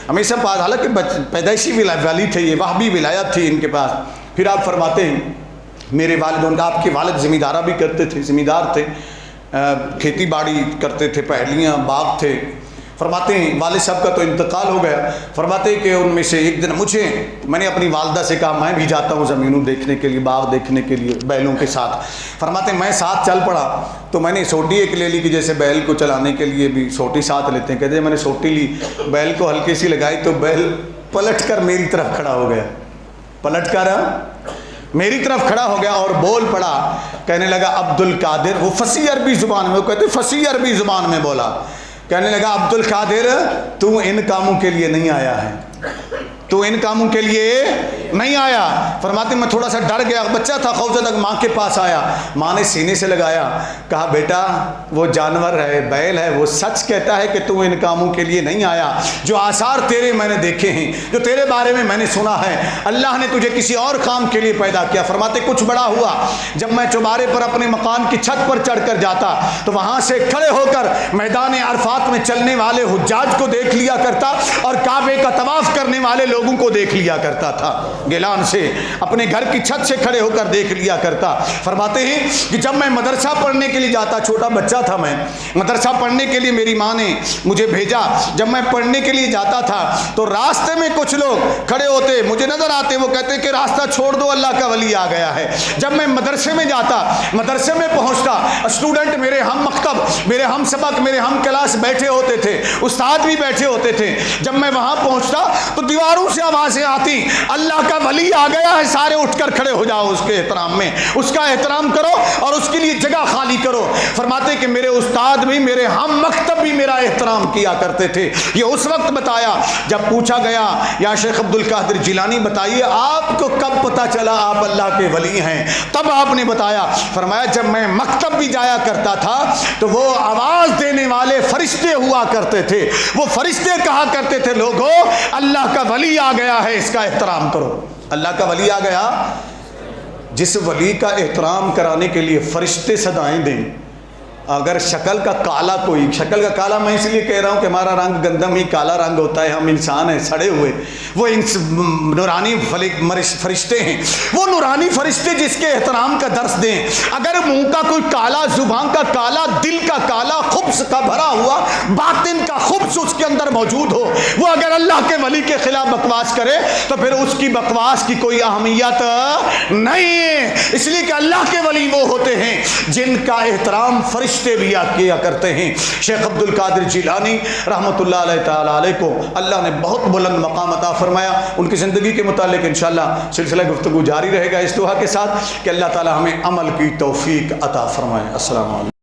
ہمیشہ پاس، حالانکہ پیدائشی ولی تھے، یہ وہابی ولایت تھی ان کے پاس۔ پھر آپ فرماتے ہیں میرے والد، آپ کے والد زمیندارہ بھی کرتے تھے، زمیندار تھے، کھیتی باڑی کرتے تھے، پہلیاں باغ تھے۔ فرماتے ہیں والد صاحب کا تو انتقال ہو گیا، فرماتے ہیں کہ ان میں سے ایک دن میں نے اپنی والدہ سے کہا میں بھی جاتا ہوں زمینوں دیکھنے کے لیے، باغ دیکھنے کے لیے بیلوں کے ساتھ۔ فرماتے ہیں میں ساتھ چل پڑا تو میں نے سوٹی ایک لے لی، کہ جیسے بیل کو چلانے کے لیے بھی سوٹی ساتھ لیتے ہیں، کہتے ہیں میں نے سوٹی لی، بیل کو ہلکی سی لگائی تو بیل پلٹ کر میری طرف کھڑا ہو گیا، پلٹ کر میری طرف کھڑا ہو گیا اور بول پڑا، کہنے لگا عبد القادر، وہ فصیح عربی زبان میں، وہ کہتے فصیح عربی زبان میں بولا، کہنے لگا عبد القادر تو ان کاموں کے لیے نہیں آیا ہے، تو ان کاموں کے لیے نہیں آیا۔ فرماتے میں تھوڑا سا ڈر گیا، بچہ تھا خوفزدہ، ماں کے پاس آیا، ماں نے سینے سے لگایا، کہا بیٹا وہ جانور ہے، بیل ہے، وہ سچ کہتا ہے کہ تو ان کاموں کے لیے نہیں آیا، جو آثار تیرے میں نے دیکھے ہیں، جو تیرے بارے میں نے سنا ہے، اللہ نے تجھے کسی اور کام کے لیے پیدا کیا۔ فرماتے کچھ بڑا ہوا، جب میں چوبارے پر اپنے مکان کی چھت پر چڑھ کر جاتا تو وہاں سے کھڑے ہو کر میدان عرفات میں چلنے والے حجاج کو دیکھ لیا کرتا اور کعبے کا طواف کرنے والے لوگوں کو دیکھ لیا کرتا تھا، گیلان سے اپنے گھر کی چھت سے کھڑے ہو کر دیکھ لیا کرتا۔ فرماتے ہیں کہ جب میں مدرسہ پڑھنے کے لیے جاتا، چھوٹا بچہ تھا میں، مدرسہ پڑھنے کے لیے میری ماں نے مجھے بھیجا، جب میں پڑھنے کے لیے جاتا تھا تو راستے میں کچھ لوگ کھڑے ہوتے، مجھے نظر آتے، وہ کہتے کہ راستہ چھوڑ دو، اللہ کا ولی آ گیا ہے۔ جب میں مدرسے میں جاتا، مدرسے میں پہنچتا، اسٹوڈنٹ میرے ہم مکتب، میرے ہم سبق، میرے ہم کلاس بیٹھے ہوتے تھے، استاد بھی بیٹھے ہوتے تھے، جب میں وہاں پہنچتا تو دیواروں سے آوازیں آتی، اللہ کا ولی آ گیا ہے، سارے اٹھ کر کھڑے ہو جاؤ اس کے احترام میں، اس کا احترام کرو اور اس کے لیے جگہ خالی کرو۔ فرماتے کہ میرے استاد بھی، میرے ہم مکتب بھی میرا احترام کیا کرتے تھے۔ یہ اس وقت بتایا جب پوچھا گیا یا شیخ عبد القادر جیلانی بتائیے آپ کو کب پتا چلا آپ اللہ کے ولی ہیں؟ تب آپ نے بتایا، فرمایا جب میں مکتب بھی جایا کرتا تھا تو وہ آواز دینے والے فرشتے ہوا کرتے تھے، وہ فرشتے کہا کرتے تھے لوگوں اللہ کا ولی آ گیا ہے، اس کا احترام کرو۔ اللہ کا ولی آ گیا، جس ولی کا احترام کرانے کے لیے فرشتے صدائیں دیں، اگر شکل کا کالا کوئی، شکل کا کالا میں اس لیے کہہ رہا ہوں کہ ہمارا رنگ گندم ہی کالا رنگ ہوتا ہے، ہم انسان ہیں سڑے ہوئے، وہ نورانی فرشتے ہیں، وہ نورانی فرشتے جس کے احترام کا درس دیں، اگر منہ کا کوئی کالا، زبان کا کالا، دل کا کالا، خبث کا بھرا ہوا باطن کا خبث اس کے اندر موجود ہو، وہ اگر اللہ کے ولی کے خلاف بکواس کرے تو پھر اس کی بکواس کی کوئی اہمیت نہیں ہے، اس لیے کہ اللہ کے ولی وہ ہوتے ہیں جن کا احترام فرشتے بھی کیا کرتے ہیں۔ شیخ عبد القادر جیلانی رحمۃ اللہ علیہ تعالی علیہ کو اللہ نے بہت بلند مقام عطا فرمایا، ان کی زندگی کے متعلق انشاءاللہ سلسلہ گفتگو جاری رہے گا اس دعا کے ساتھ کہ اللہ تعالی ہمیں عمل کی توفیق عطا فرمائے۔ السلام علیکم۔